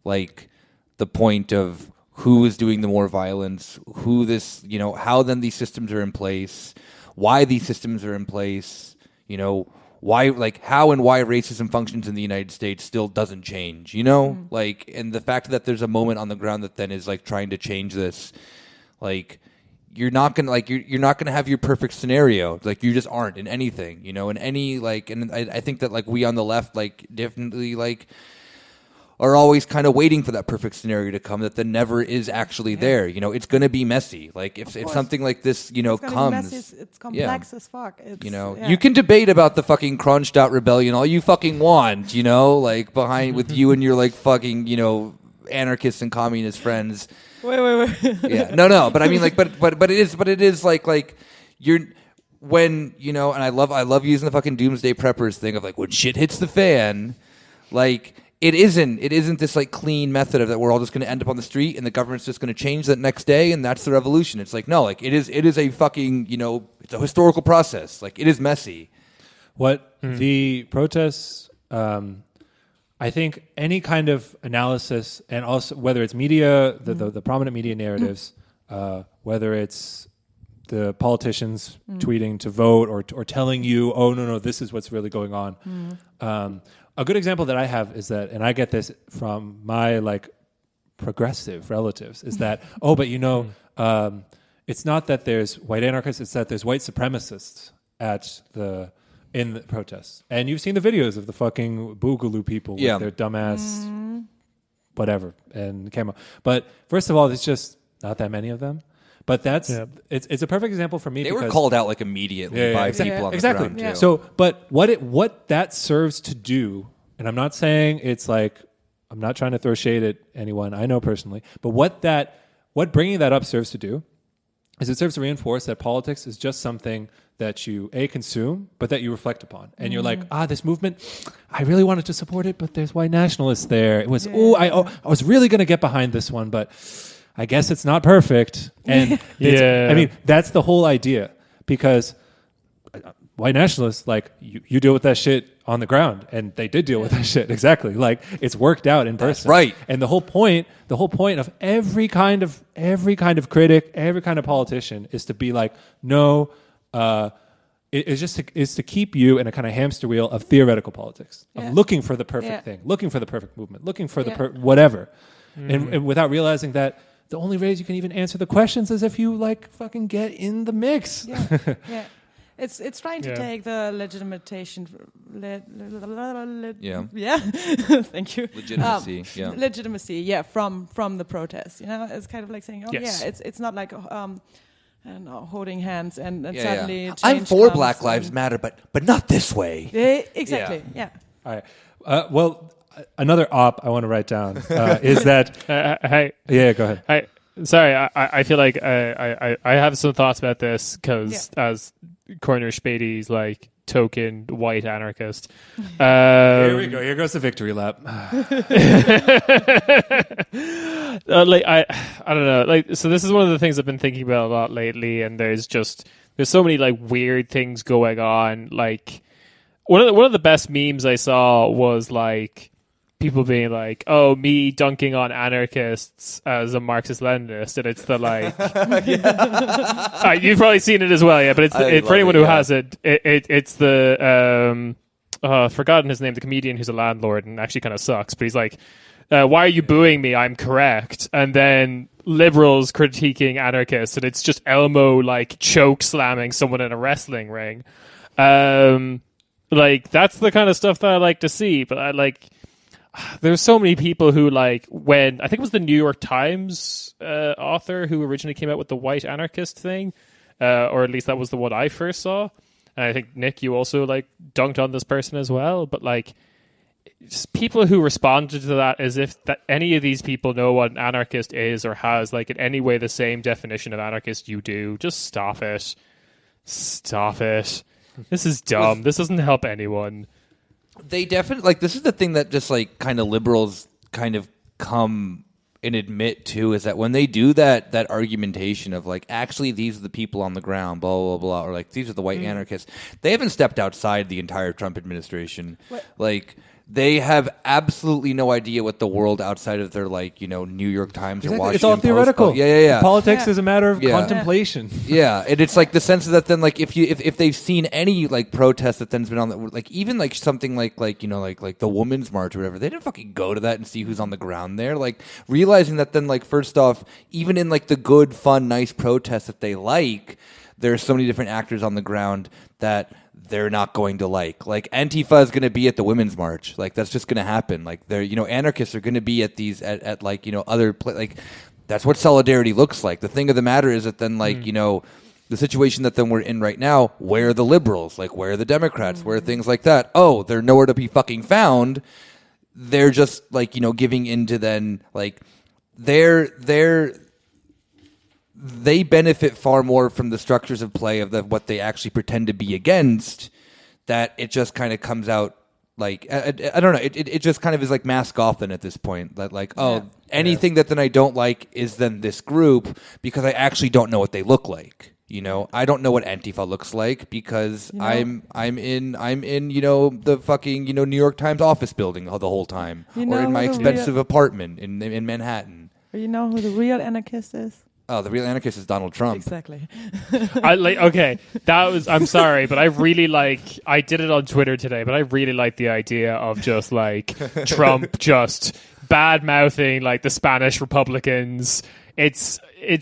like the point of who is doing the more violence, who this, you know, how then these systems are in place, why these systems are in place, you know, why, like, how and why racism functions in the United States still doesn't change, you know? Like, and the fact that there's a moment on the ground that then is, like, trying to change this, like, you're not gonna, like, you're not gonna have your perfect scenario. Like, you just aren't in anything, you know? In any, like, and I think that, like, we on the left, like, definitely, like, are always kind of waiting for that perfect scenario to come that then never is actually there. You know, it's going to be messy. Like if something like this, you know, comes,
it's complex as fuck.
You know, you can debate about the fucking crunched out rebellion all you fucking want, you know, like behind with you and your like fucking, you know, anarchists and communist friends.
Wait.
Yeah, no, but I mean like, but it is like you're, when, you know, and I love using the fucking doomsday preppers thing of like, when shit hits the fan, like, It isn't this like clean method of that we're all just going to end up on the street and the government's just going to change that next day and that's the revolution. It's like, no, like it is a fucking, you know, it's a historical process. Like it is messy.
What the protests, I think any kind of analysis, and also whether it's media, the prominent media narratives, whether it's the politicians tweeting to vote or telling you, oh no, this is what's really going on. A good example that I have is that, and I get this from my like progressive relatives, is that, oh, but you know, it's not that there's white anarchists, it's that there's white supremacists in the protests. And you've seen the videos of the fucking Boogaloo people with their dumbass whatever and camo. But first of all, there's just not that many of them. But that's it's a perfect example for me.
They were called out like immediately by people on the ground too.
So, but what that serves to do, and I'm not saying it's like, I'm not trying to throw shade at anyone I know personally, but what bringing that up serves to do is it serves to reinforce that politics is just something that you consume, but that you reflect upon, and you're like, this movement, I really wanted to support it, but there's white nationalists there. It was I was really going to get behind this one, but I guess it's not perfect. And I mean, that's the whole idea, because white nationalists, like you deal with that shit on the ground, and they did deal with that shit. Exactly. Like it's worked out in person.
That's right.
And the whole point of every kind of critic, every kind of politician is to be like, no, is to keep you in a kind of hamster wheel of theoretical politics, of looking for the perfect thing, looking for the perfect movement, looking for the whatever. And without realizing that the only ways you can even answer the questions is if you like fucking get in the mix.
Yeah. It's trying to take the legitimation. Thank you.
Legitimacy.
Legitimacy. From the protest. You know, it's kind of like saying, it's not like I don't know, holding hands and
Yeah,
suddenly
yeah. I'm
change
for
comes
Black Lives
and-
Matter, but not this way.
Exactly. Yeah.
All right. Well, another op I want to write down is that.
Hey,
Yeah, go ahead.
sorry, I feel like I have some thoughts about this because as Corner Späti's like token white anarchist.
Here we go. Here goes the victory lap.
Like I don't know. Like so, this is one of the things I've been thinking about a lot lately, and there's so many like weird things going on. Like one of the best memes I saw was like people being like, "Oh, me dunking on anarchists as a Marxist-Leninist," and it's the like, you've probably seen it as well, yeah. But it's for anyone who has it's the I've forgotten his name, the comedian who's a landlord and actually kind of sucks, but he's like, "Why are you booing me? I'm correct." And then liberals critiquing anarchists, and it's just Elmo like choke slamming someone in a wrestling ring. Like that's the kind of stuff that I like to see, but I like. There's so many people who like when I think it was the New York Times author who originally came out with the white anarchist thing, or at least that was the one I first saw. And I think Nick, you also like dunked on this person as well. But like, just people who responded to that as if that any of these people know what an anarchist is or has like in any way the same definition of anarchist you do. Just stop it. Stop it. This is dumb. This doesn't help anyone.
They definitely like this is the thing that just like kind of liberals kind of come and admit to is that when they do that argumentation of like actually these are the people on the ground, blah blah blah, or like these are the white anarchists, they haven't stepped outside the entire Trump administration. Like they have absolutely no idea what the world outside of their like New York Times or Washington
It's all theoretical.
Post. Yeah.
Politics is a matter of
Yeah.
contemplation.
Yeah, and it's like the sense that then like if they've seen any like protest that then's been on the like even like something like the Women's March or whatever, they didn't fucking go to that and see who's on the ground there. Like realizing that then like first off, even in like the good, fun, nice protests that they like, there's so many different actors on the ground that they're not going to like Antifa is going to be at the Women's March. Like that's just going to happen. Like they're anarchists are going to be at these at like other like that's what solidarity looks like. The thing of the matter is that then like the situation that then we're in right now, where are the liberals? Like where are the Democrats? Where are things like that? Oh, they're nowhere to be fucking found. They're just like giving into then like they benefit far more from the structures of play of what they actually pretend to be against, that it just kind of comes out like I don't know. It just kind of is like mask off then at this point. That like anything that then I don't like is then this group because I actually don't know what they look like. I don't know what Antifa looks like because I'm in the fucking New York Times office building the whole time or in my expensive apartment in Manhattan.
You know who the real anarchist is?
Oh, the real anarchist is Donald Trump.
Exactly.
I'm sorry, but I really I did it on Twitter today, but I really like the idea of just like Trump just bad mouthing like the Spanish Republicans. It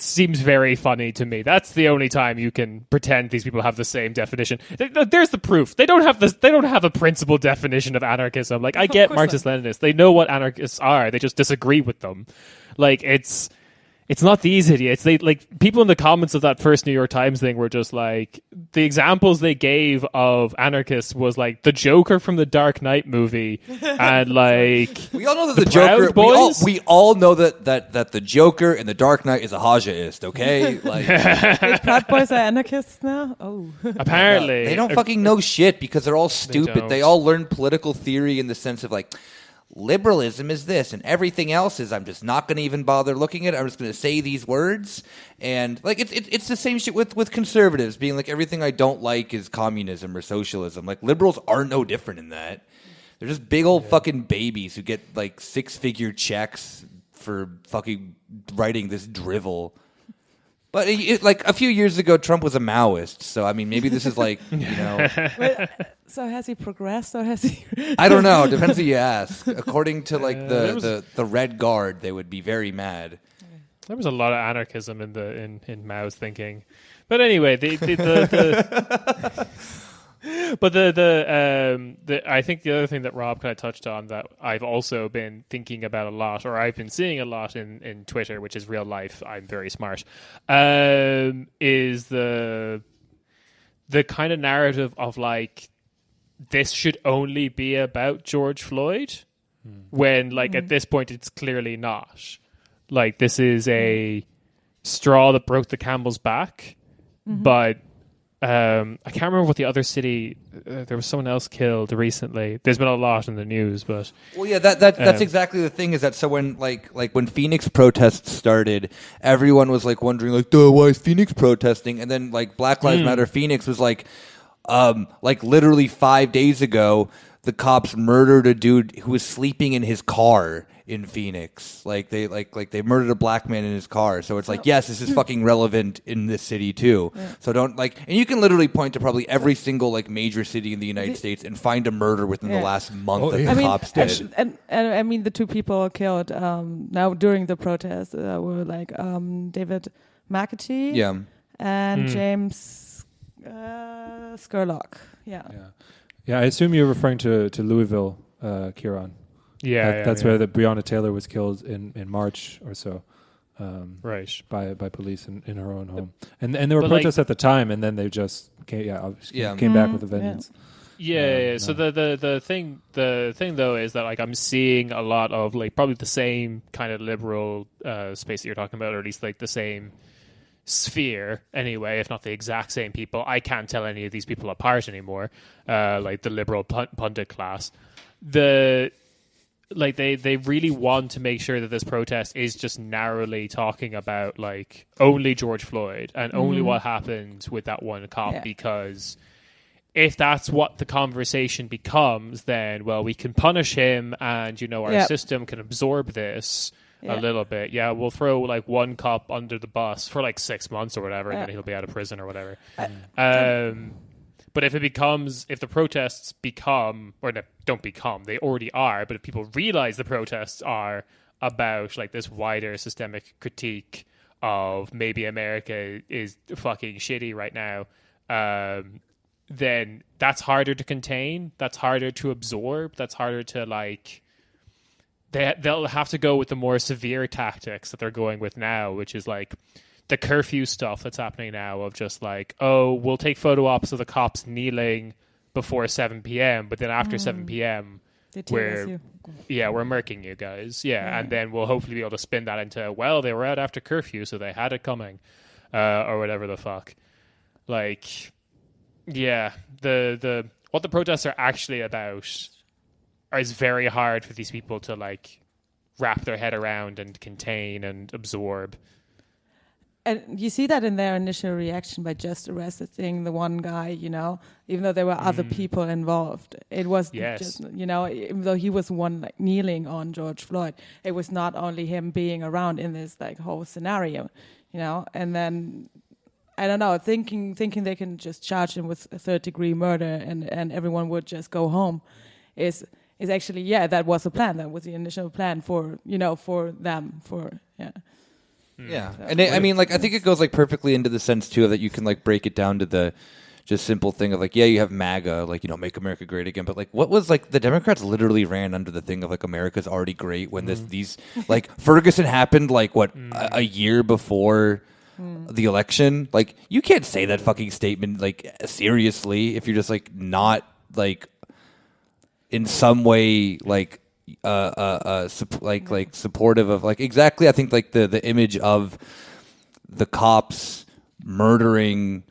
seems very funny to me. That's the only time you can pretend these people have the same definition. There's the proof. They don't have a principled definition of anarchism. Like I get Marxist-Leninists. They know what anarchists are. They just disagree with them. Like it's not these idiots. They like people in the comments of that first New York Times thing were just like the examples they gave of anarchists was like the Joker from the Dark Knight movie, and like
we all know that the
Proud
Joker.
Boys?
We all know that the Joker in the Dark Knight is a Hajaist. Okay, like
Wait, Proud Boys are anarchists now? Oh.
apparently
they don't fucking know shit because they're all stupid. They all learn political theory in the sense of like. Liberalism is this, and everything else is I'm just not going to even bother looking at it. I'm just going to say these words, and like it's the same shit with conservatives being like everything I don't like is communism or socialism. Like liberals are no different in that. They're just big old fucking babies who get like 6-figure checks for fucking writing this drivel. But like a few years ago, Trump was a Maoist, so I mean, maybe this is like
Wait, so has he progressed or has he?
I don't know. Depends who you ask. According to like the Red Guard, they would be very mad.
There was a lot of anarchism in Mao's thinking, but anyway, the But I think the other thing that Rob kind of touched on that I've also been thinking about a lot, or I've been seeing a lot in Twitter, which is real life. I'm very smart. Is the kind of narrative of like this should only be about George Floyd, when like at this point it's clearly not. Like this is a straw that broke the camel's back, but. I can't remember what the other city. There was someone else killed recently. There's been a lot in the news, but
well, yeah, that's exactly the thing. Is that so when like when Phoenix protests started, everyone was like wondering like, duh, why is Phoenix protesting? And then like Black Lives Matter Phoenix was like literally 5 days ago, the cops murdered a dude who was sleeping in his car in Phoenix. Like they murdered a black man in his car. So it's like, yes, this is fucking relevant in this city too. Yeah. So don't like, and you can literally point to probably every single like major city in the United States and find a murder within the last month that the cops did.
And I mean, the two people killed now during the protest were like David McAtee and James Scurlock. Yeah.
I assume you're referring to Louisville, Kieran. That's where the Breonna Taylor was killed in March or so,
right,
by police in her own home. And there were protests at the time, and then they just came back with a vengeance.
So the thing though is that like I'm seeing a lot of like probably the same kind of liberal space that you're talking about, or at least like the same sphere anyway, if not the exact same people. I can't tell any of these people apart anymore. Like the liberal pundit class, like they really want to make sure that this protest is just narrowly talking about like only George Floyd and only what happened with that one cop, because if that's what the conversation becomes, then well, we can punish him and our system can absorb this a little bit. We'll throw like one cop under the bus for like 6 months or whatever, and then he'll be out of prison or whatever. But if the protests become, or don't become, they already are, but if people realize the protests are about like this wider systemic critique of maybe America is fucking shitty right now, then that's harder to contain, that's harder to absorb, that's harder to like, they'll have to go with the more severe tactics that they're going with now, which is like, the curfew stuff that's happening now of just like, oh, we'll take photo ops of the cops kneeling before 7 p.m. But then after 7 p.m., we're murking you guys. And then we'll hopefully be able to spin that into, well, they were out after curfew, so they had it coming, or whatever the fuck. Like, the what the protests are actually about is very hard for these people to like wrap their head around and contain and absorb.
And you see that in their initial reaction by just arresting the one guy, even though there were other people involved. It was just, even though he was one like kneeling on George Floyd, it was not only him being around in this like whole scenario, and then, I don't know, thinking they can just charge him with a third-degree murder and everyone would just go home is actually, that was the plan. That was the initial plan for them.
Yeah, and I mean, like, I think it goes like perfectly into the sense too that you can like break it down to the just simple thing of like, you have MAGA, like, make America great again, but like, what was like the Democrats literally ran under the thing of like America's already great when these like Ferguson happened like a year before the election. Like, you can't say that fucking statement like seriously if you're just like not like in some way like. Supportive of like exactly. I think like the image of the cops murdering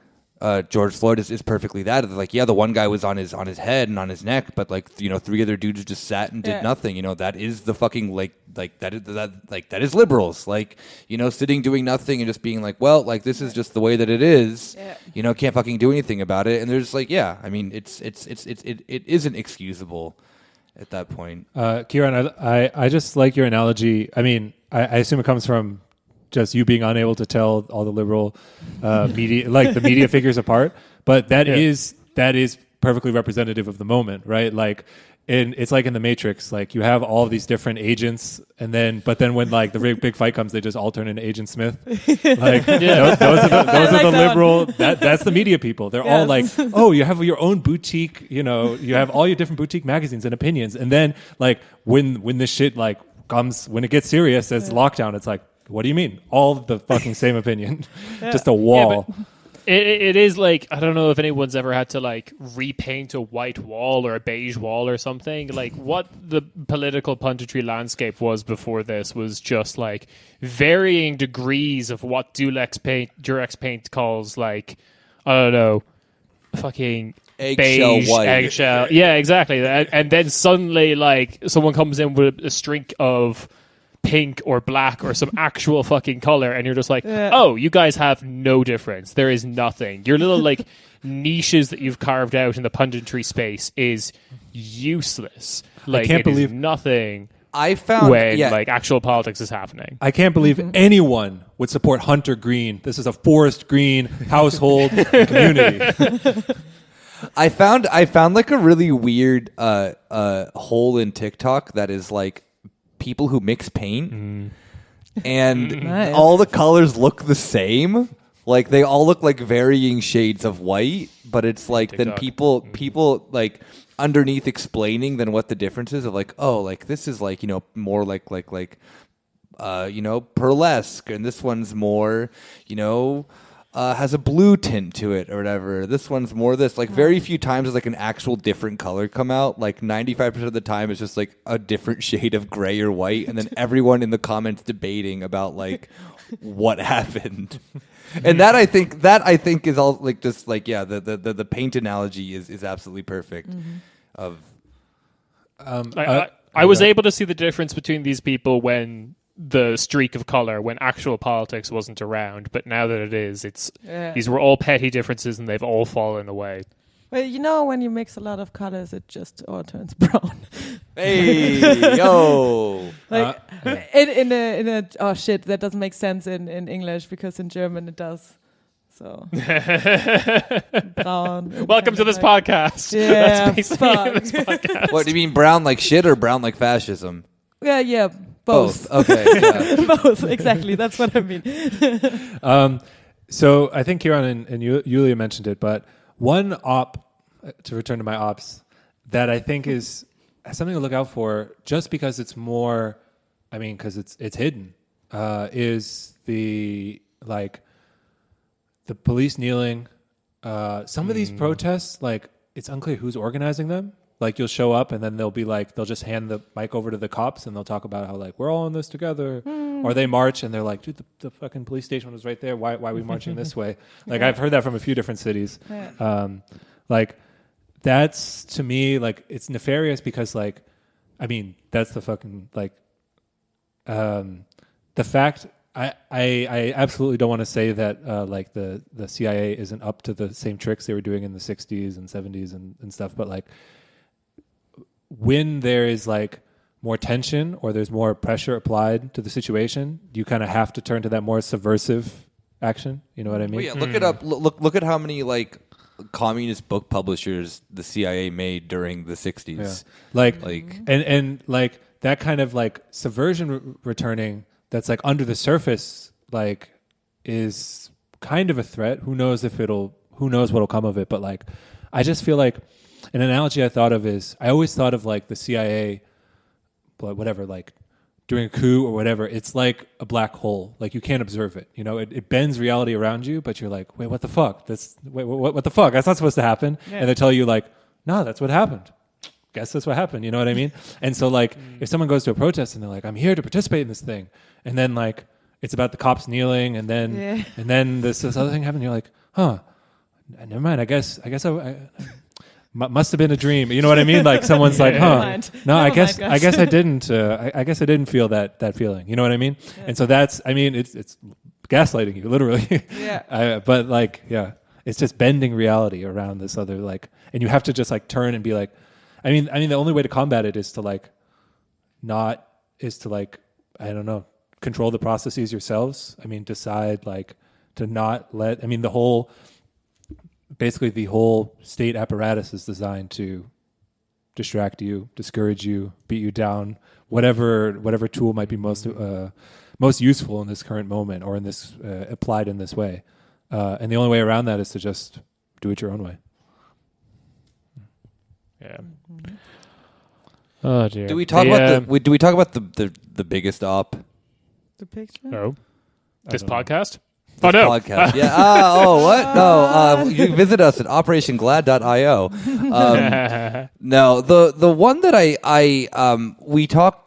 George Floyd is perfectly that. Like, the one guy was on his head and on his neck, but like 3 other dudes just sat and did nothing. That is the fucking that is liberals. Like, sitting doing nothing and just being like, well, like this is just the way that it is. Can't fucking do anything about it. And there's like, I mean, it isn't excusable. At that point,
Kieran, I just like your analogy. I mean, I assume it comes from just you being unable to tell all the liberal media, like the media figures apart. But that is perfectly representative of the moment, right? Like, it's like in the Matrix, like you have all of these different agents, but then when like the big fight comes, they just all turn into Agent Smith. Like those are the liberal. That's the media people. They're all like, oh, you have your own boutique. You know, you have all your different boutique magazines and opinions, and then like when this shit like comes, when it gets serious, it's lockdown. It's like, what do you mean? All the fucking same opinion, just a wall.
Yeah, it is like, I don't know if anyone's ever had to like repaint a white wall or a beige wall or something. Like what the political punditry landscape was before this was just like varying degrees of what Durex paint calls like, I don't know, fucking
Eggshell
beige,
white.
eggshell. Yeah, exactly. And then suddenly like someone comes in with a streak of pink or black or some actual fucking color, and you're just like, oh, you guys have no difference. There is nothing. Your little like niches that you've carved out in the punditry space is useless. Like,
I can't believe
nothing.
I found
when like actual politics is happening.
I can't believe anyone would support Hunter Green. This is a forest green household and community.
I found like a really weird hole in TikTok that is like people who mix paint and
Nice.
all the colors look the same. Like they all look like varying shades of white, but it's like then people like underneath explaining then what the difference is of like, oh, like this is like, you know, more like you know, pearlesque, and this one's more, you know, has a blue tint to it or whatever. This one's more this. Like very few times does like an actual different color come out. Like 95% of the time it's just like a different shade of gray or white, and then everyone in the comments debating about like what happened. And that I think is all like just like the paint analogy is absolutely perfect. Of
I was able to see the difference between these people when the streak of color, when actual politics wasn't around, but now that it is, these were all petty differences and they've all fallen away.
Well, you know, when you mix a lot of colors, it just all turns brown.
hey yo,
Like in a oh shit, that doesn't make sense in English because in German it does. So brown.
Welcome to this podcast.
Yeah,
That's basically
fuck.
this podcast.
what do you mean brown like shit or brown like fascism?
Yeah, both.
Okay. Yeah.
Both, exactly. That's what I mean.
So I think Kieran and Yulia mentioned it, but one to return to my ops, that I think is something to look out for, just because it's more, I mean, because it's hidden, is the police kneeling. Some of these protests, like it's unclear who's organizing them. Like you'll show up and then they'll just hand the mic over to the cops and they'll talk about how like we're all in this together, or they march and they're like, dude, the fucking police station was right there. Why are we marching this way? Like I've heard that from a few different cities.
Yeah.
Like that's, to me, like it's nefarious because like, I mean, that's the fucking like the fact. I absolutely don't want to say that like the CIA isn't up to the same tricks they were doing in the 60s and 70s and stuff, but like when there is like more tension or there's more pressure applied to the situation, you kind of have to turn to that more subversive action. You know what I mean?
Well, yeah, look it up. Look at how many like communist book publishers the CIA made during the 60s.
Yeah. Like and like that kind of like subversion returning that's like under the surface, like is kind of a threat. Who knows what'll come of it. But like, I just feel like an analogy I thought of is, I always thought of like the CIA, whatever, like doing a coup or whatever. It's like a black hole. Like you can't observe it. You know, it bends reality around you, but you're like, wait, what the fuck? What the fuck? That's not supposed to happen. Yeah. And they tell you like, no, that's what happened. Guess that's what happened. You know what I mean? And so like, if someone goes to a protest and they're like, I'm here to participate in this thing, and then like it's about the cops kneeling, and then this other thing happened, you're like, huh, never mind. I guess I must have been a dream. You know what I mean? Like someone's like, huh, no, I guess I didn't. I guess I didn't feel that feeling. You know what I mean? Yeah. And so that's, I mean, it's gaslighting you literally. Yeah. But like, yeah, it's just bending reality around this other like, and you have to just like turn and be like, I mean, the only way to combat it is to like, I don't know, control the processes yourselves. I mean, decide like to not let, I mean, basically the whole state apparatus is designed to distract you, discourage you, beat you down, whatever tool might be most useful in this current moment or in this applied in this way. And the only way around that is to just do it your own way.
Yeah. Oh dear.
Do we talk about do we talk about the biggest op?
The picture.
No. This
don't know.
podcast. Oh no.
Podcast. Yeah. What? No. You visit us at operationglad.io. No, the one that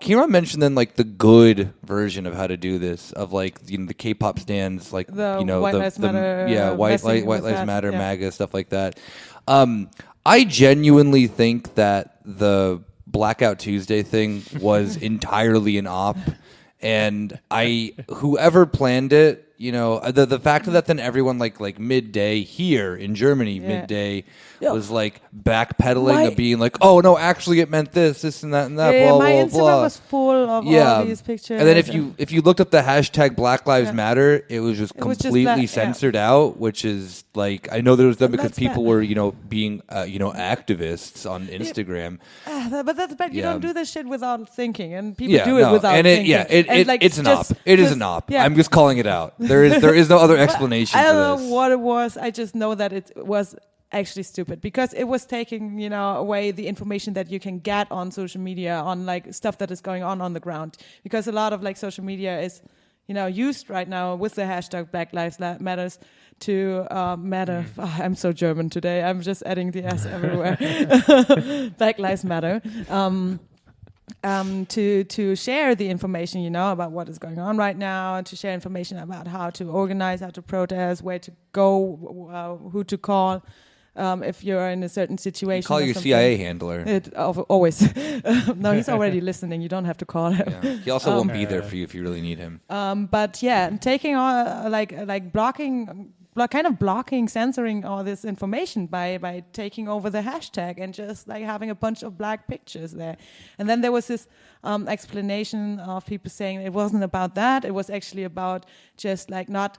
Kira mentioned then like the good version of how to do this of like the K-pop stands like
The
you know
White
the
Lives Matter,
White
messing with
Lives
that,
Matter
yeah.
MAGA stuff like that. I genuinely think that the Blackout Tuesday thing was entirely an op, and whoever planned it, the fact that then everyone like midday here in Germany midday was like backpedaling of being like, oh no, actually it meant this and that and that.
Yeah,
blah
my
blah
Instagram
blah.
was full of all these pictures.
And then if you looked up the hashtag Black Lives Matter, it was just
It was just
completely
that, yeah.
censored out, which is like I know there was done because
that's
people
bad.
were being activists on Instagram.
But that's bad. You
Yeah.
don't do this shit without thinking, and people
Yeah,
do it without
and
thinking.
it's an op. It is an op.
Yeah.
I'm just calling it out. There is no other explanation
I
for
don't
this.
know what it was. I just know that it was actually stupid because it was taking away the information that you can get on social media on like stuff that is going on the ground, because a lot of like social media is used right now with the hashtag Black Lives Matters to matter. Oh, I'm so German today. I'm just adding the S everywhere. Black Lives Matter. To share the information, about what is going on right now, to share information about how to organize, how to protest, where to go, who to call, if you're in a certain situation.
Call
or
your
something.
CIA handler.
Always. No, he's already listening. You don't have to call him.
Yeah. He also won't be there for you if you really need him.
But yeah, taking on like blocking, censoring all this information by taking over the hashtag and just like having a bunch of black pictures there. And then there was this explanation of people saying it wasn't about that. It was actually about just like not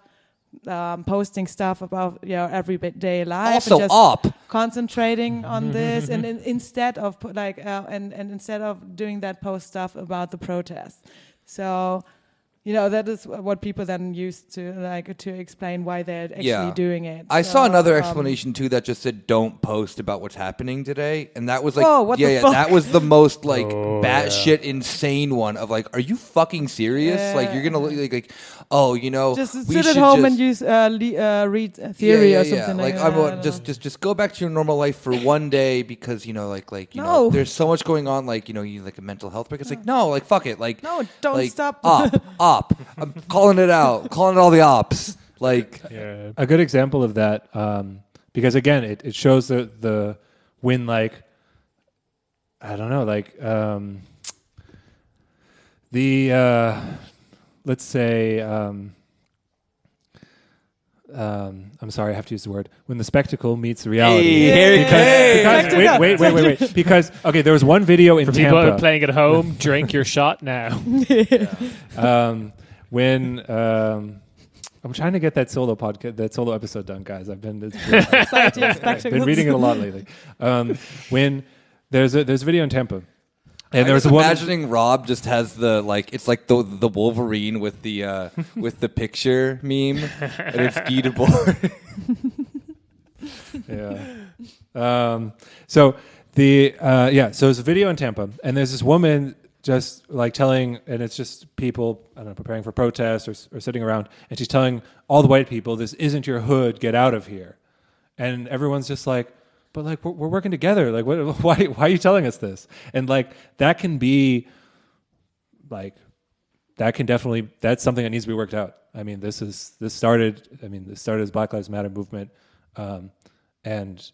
posting stuff about everyday life.
Also
and just
op.
concentrating on this, and instead of instead of doing that, post stuff about the protest. So. That is what people then use to explain why they're actually doing it.
I saw another explanation too that just said don't post about what's happening today, and that was like,
what the fuck?
that was the most like batshit insane one of like, are you fucking serious?
Yeah.
Like you're gonna look like
just
we
sit at
should
home
just,
and use read theory or something
like
like
I'm
that.
just go back to your normal life for one day because
No.
there's so much going on, like you like a mental health break. It's like no, like fuck it, like
No, don't
like,
stop.
op. I'm calling it out, calling it all the ops. Like
A good example of that, because again, it shows the when like I don't know, like let's say I'm sorry, I have to use the word when the spectacle meets reality. Wait. Because okay, there was one video in
For people
Tampa.
playing at home, drink your shot now.
When I'm trying to get that solo episode done, guys. I've been
Society of Spectacles.
been reading it a lot lately. When there's a video in Tampa, and
I'm
there was
just
a woman.
imagining Rob just has the it's like the Wolverine with the with the picture meme, and it's Guy Debord.
Yeah. So there's a video in Tampa, and there's this woman just like telling, and it's just people, I don't know, preparing for protests or sitting around, and she's telling all the white people, this isn't your hood, get out of here. And everyone's just like, but like we're working together, like why are you telling us this? And like that can be like that's something that needs to be worked out. I mean, this started as Black Lives Matter movement, and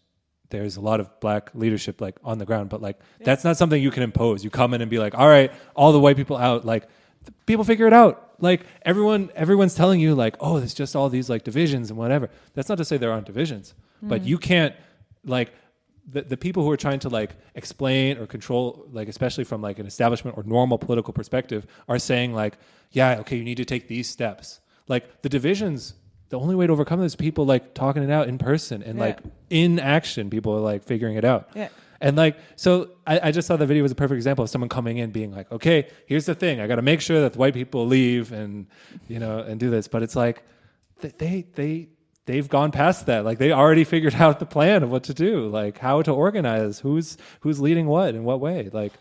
there's a lot of black leadership like on the ground, but like that's not something you can impose. You come in and be like, all right, all the white people out, like people figure it out. Like everyone's telling you like, oh, there's just all these like divisions and whatever. That's not to say there aren't divisions, but you can't like the people who are trying to like explain or control, like especially from like an establishment or normal political perspective, are saying like, yeah, okay, you need to take these steps. Like the divisions the only way to overcome this is people like talking it out in person and like in action. People are like figuring it out.
Yeah.
And like, so I just thought the video was a perfect example of someone coming in being like, okay, here's the thing. I got to make sure that the white people leave and, you know, and do this. But it's like, they've gone past that. Like they already figured out the plan of what to do, like how to organize, who's leading what in what way. Like,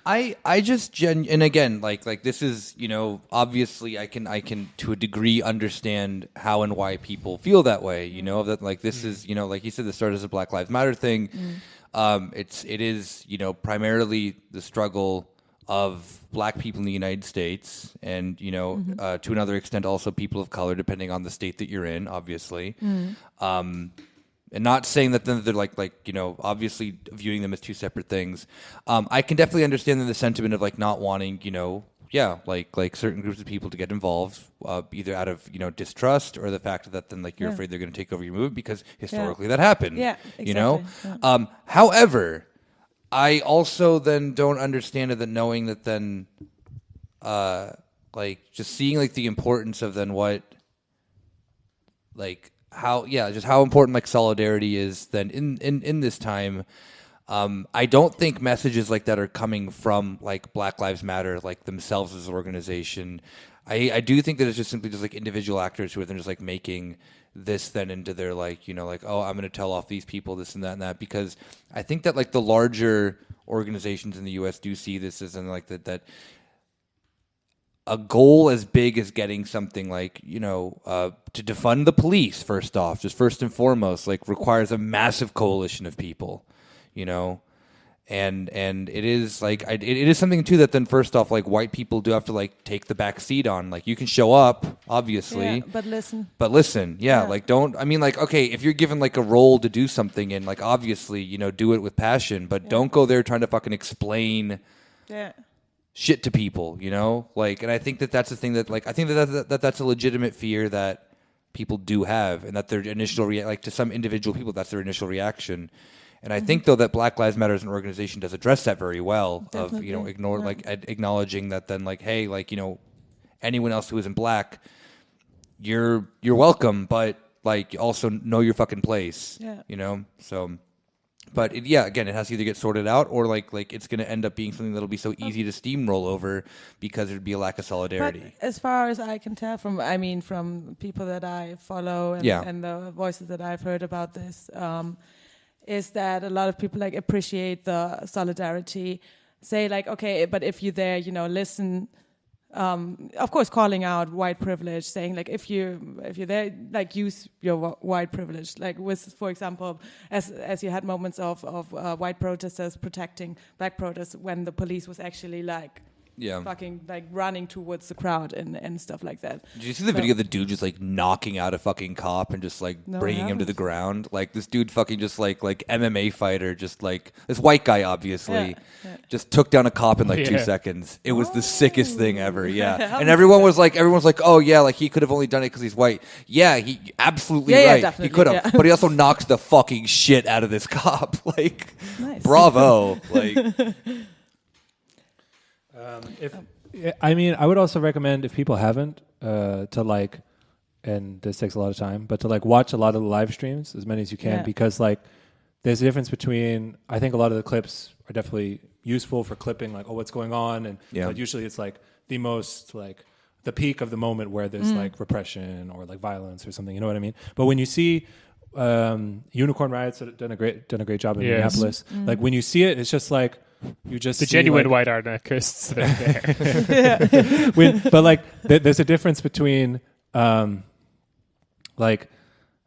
I just and again, like this is, you know, obviously I can to a degree understand how and why people feel that way, you know, that like this is, you know, like you said, this started as a Black Lives Matter thing. It is, you know, primarily the struggle of black people in the United States and, you know, to another extent also people of color, depending on the state that you're in, obviously. And not saying that then they're like, you know, obviously viewing them as two separate things. I can definitely understand the sentiment of like not wanting, you know, like certain groups of people to get involved, either out of, you know, distrust or the fact that then like you're afraid they're going to take over your movement because historically that happened. Yeah, exactly. You know? Yeah. However, I also then don't understand it that knowing that then, like just seeing like the importance of then what, like, just how important like solidarity is then in this time. I don't think messages like that are coming from like Black Lives Matter like themselves as an organization. I do think that it's just simply just like individual actors who are then just like making this then into their like, you know, like, oh, I'm going to tell off these people, this and that, because I think that like the larger organizations in the US do see this as in like that a goal as big as getting something like, you know, to defund the police, first and foremost, like requires a massive coalition of people, you know, and it is like, it is something too that then first off, like white people do have to like take the back seat on, like you can show up, obviously,
but listen,
like don't, I mean like, okay, if you're given like a role to do something and like, obviously, you know, do it with passion, but don't go there trying to fucking explain shit to people, you know, like, and I think that that's the thing that, like, I think that's a legitimate fear that people do have, and that their initial like to some individual people, that's their initial reaction. And I think though that Black Lives Matter as an organization does address that very well. Definitely. Of, you know, like acknowledging that then like, hey, like, you know, anyone else who isn't black, you're welcome, but like also know your fucking place. You know, so. But again, it has to either get sorted out or like it's going to end up being something that'll be so easy to steamroll over because there'd be a lack of solidarity.
But as far as I can tell from people that I follow and the voices that I've heard about this, is that a lot of people like appreciate the solidarity, say like, okay, but if you're there, you know, listen. Of course, calling out white privilege, saying like if you're there, like use your white privilege. Like with, for example, as you had moments of white protesters protecting black protesters when the police was actually like fucking like running towards the crowd and stuff like that.
Did you see the video of the dude just like knocking out a fucking cop and just like bringing him to the ground? Like this dude fucking just like MMA fighter, just like this white guy obviously just took down a cop in like 2 seconds. It was the sickest thing ever. And everyone was like, oh yeah, like he could have only done it because he's white. Yeah, he absolutely right. Definitely, he could have, but he also knocked the fucking shit out of this cop. Like, bravo. Like.
I would also recommend, if people haven't, to like, and this takes a lot of time, but to like watch a lot of the live streams, as many as you can, because like there's a difference between, I think a lot of the clips are definitely useful for clipping like, oh, what's going on, and but usually it's like the most like the peak of the moment where there's like repression or like violence or something, you know what I mean? But when you see Unicorn Riots have done a great job in Minneapolis, like when you see it, it's just like, you just
the genuine white anarchists that are there.
But like there's a difference between like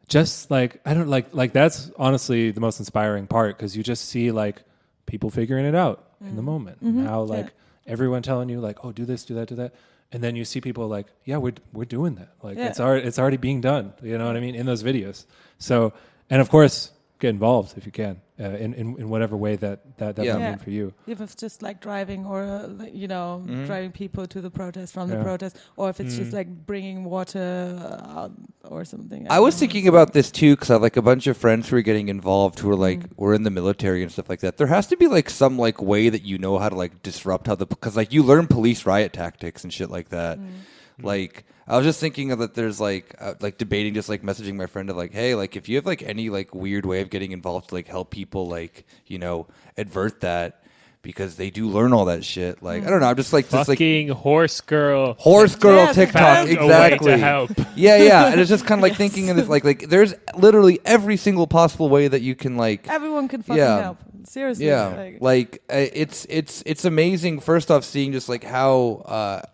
just like I don't like that's honestly the most inspiring part, because you just see like people figuring it out in the moment, and how like everyone telling you like, oh, do this, do that, do that, and then you see people like, yeah, we're doing that, like it's already being done, you know what I mean, in those videos. So, and of course, get involved if you can in whatever way that might mean for you.
If it's just like driving or driving people to the protest from the protest, or if it's just like bringing water out or something.
I was thinking about this too, because I have like a bunch of friends who are getting involved who are like were in the military and stuff like that. There has to be like some like way that you know how to like disrupt because like you learn police riot tactics and shit like that. Like, I was just thinking of that. There's like debating, just like messaging my friend of like, hey, like if you have like any like weird way of getting involved to like help people like advert that. Because they do learn all that shit. Like, I don't know. I'm just like
fucking horse girl
Yes,
TikTok.
found
Exactly.
a way to help.
Yeah. And it's just kind of like thinking of this, like there's literally every single possible way that you can like.
Everyone can fucking help. Seriously.
Yeah. It's amazing. First off, seeing just like how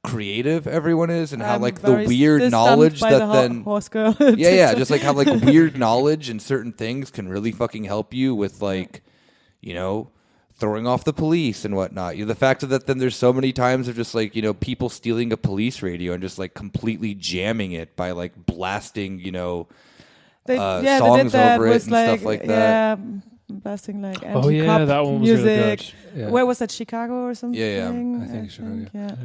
creative everyone is, and how like the weird knowledge that then
horse girl.
just like how like weird knowledge and certain things can really fucking help you with like throwing off the police and whatnot. The fact that then there's so many times of just like people stealing a police radio and just like completely jamming it by like blasting songs over it and stuff like that.
Blasting like
Oh yeah, that one was
music.
really good.
Yeah.
Where was that? Chicago or something?
Yeah.
I think Chicago.
Yeah.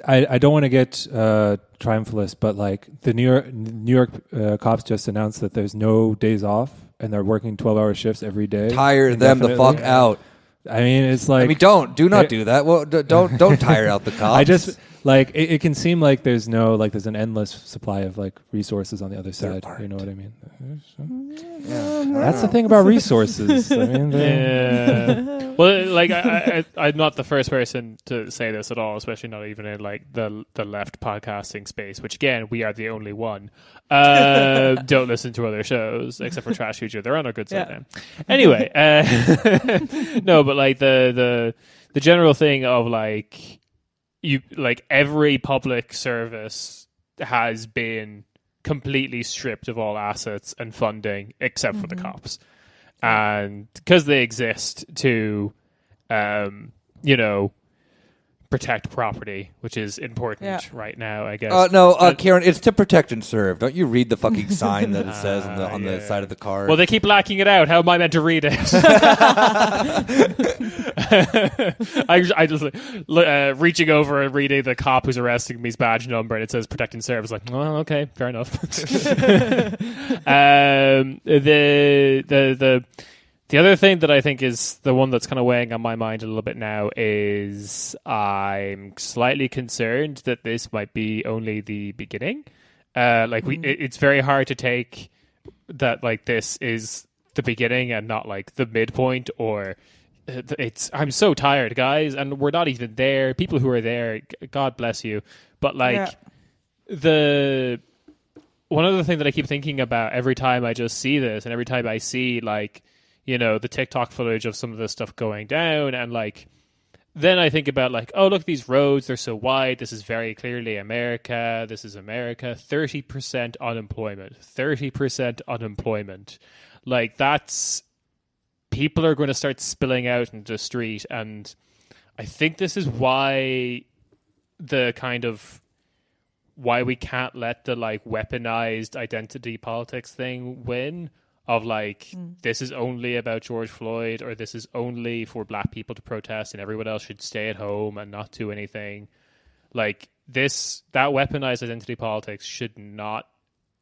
I don't want to get triumphalist, but like the New York cops just announced that there's no days off and they're working 12-hour shifts every day.
Tire them the fuck out.
I mean, it's like
do not do that. Well, don't tire out the cops.
I just like it can seem like there's an endless supply of like resources on the other side. You know what I mean? That's the thing about resources. I mean,
Well, like I'm not the first person to say this at all, especially not even in like the left podcasting space. Which again, we are the only one. Don't listen to other shows except for Trash Future. They're on our good side now. Anyway, no, but like the general thing of like every public service has been completely stripped of all assets and funding except for the cops, and because they exist to protect property, which is important right now, I guess.
Karen, it's to protect and serve. Don't you read the fucking sign that it says on the side of the car?
Well, they keep lacking it out. How am I meant to read it? I just reaching over and reading the cop who's arresting me's badge number, and it says protect and serve. It's like, well, okay, fair enough. The other thing that I think is the one that's kind of weighing on my mind a little bit now is I'm slightly concerned that this might be only the beginning. It's very hard to take that like this is the beginning and not like the midpoint, or I'm so tired, guys, and we're not even there. People who are there, God bless you. But like one other thing that I keep thinking about every time I just see this, and every time I see like the TikTok footage of some of this stuff going down, and like then I think about like, oh, look, these roads, they're so wide. This is very clearly America. This is America. 30% unemployment. 30% unemployment. Like that's, people are going to start spilling out into the street. And I think this is why why we can't let the like weaponized identity politics thing win. Of like, this is only about George Floyd, or this is only for black people to protest and everyone else should stay at home and not do anything. Like that weaponized identity politics should not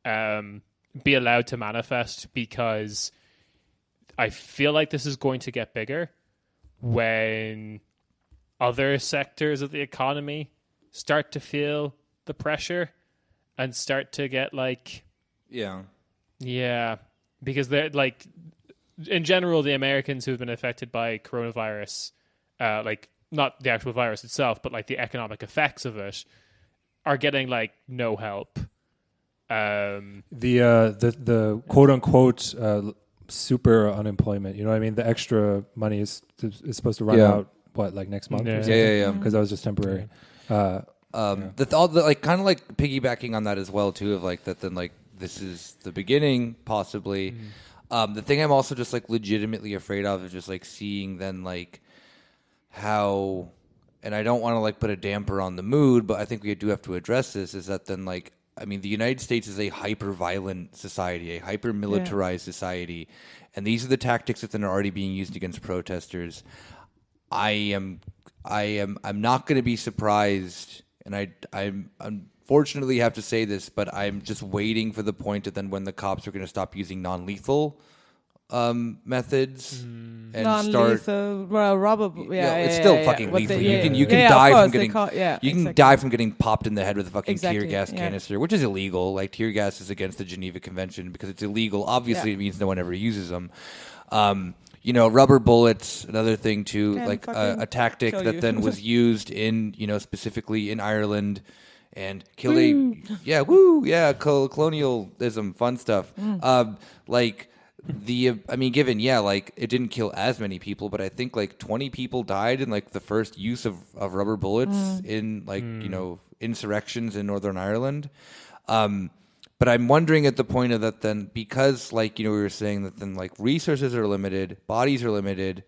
be allowed to manifest, because I feel like this is going to get bigger when other sectors of the economy start to feel the pressure and start to get like... Yeah. Because they're like, in general, the Americans who've been affected by coronavirus, like not the actual virus itself, but like the economic effects of it, are getting like no help.
The quote unquote super unemployment. You know what I mean? The extra money is supposed to run out next month?
Yeah.
Because that was just temporary.
Kind of like piggybacking on that as well too, of like that then like. This is the beginning, possibly. The thing I'm also just like legitimately afraid of is just like seeing then like how, and I don't want to like put a damper on the mood, but I think we do have to address this, is that then like, I mean, the United States is a hyper-violent society, a hyper-militarized society, and these are the tactics that then are already being used against protesters. I'm not going to be surprised, and I'm unfortunately have to say this, but I'm just waiting for the point that then when the cops are going to stop using non-lethal methods and start.
Non-lethal, well, rubber.
It's still fucking lethal. You can
of
die
course,
from getting. You can die from getting popped in the head with a fucking tear gas canister, which is illegal. Like tear gas is against the Geneva Convention because it's illegal. Obviously, it means no one ever uses them. Rubber bullets, another thing too, like a tactic that then was used in, specifically in Ireland and killed colonialism, fun stuff. It didn't kill as many people, but I think like 20 people died in like the first use of rubber bullets in insurrections in Northern Ireland. But I'm wondering at the point of that then, because we were saying that then like resources are limited, bodies are limited.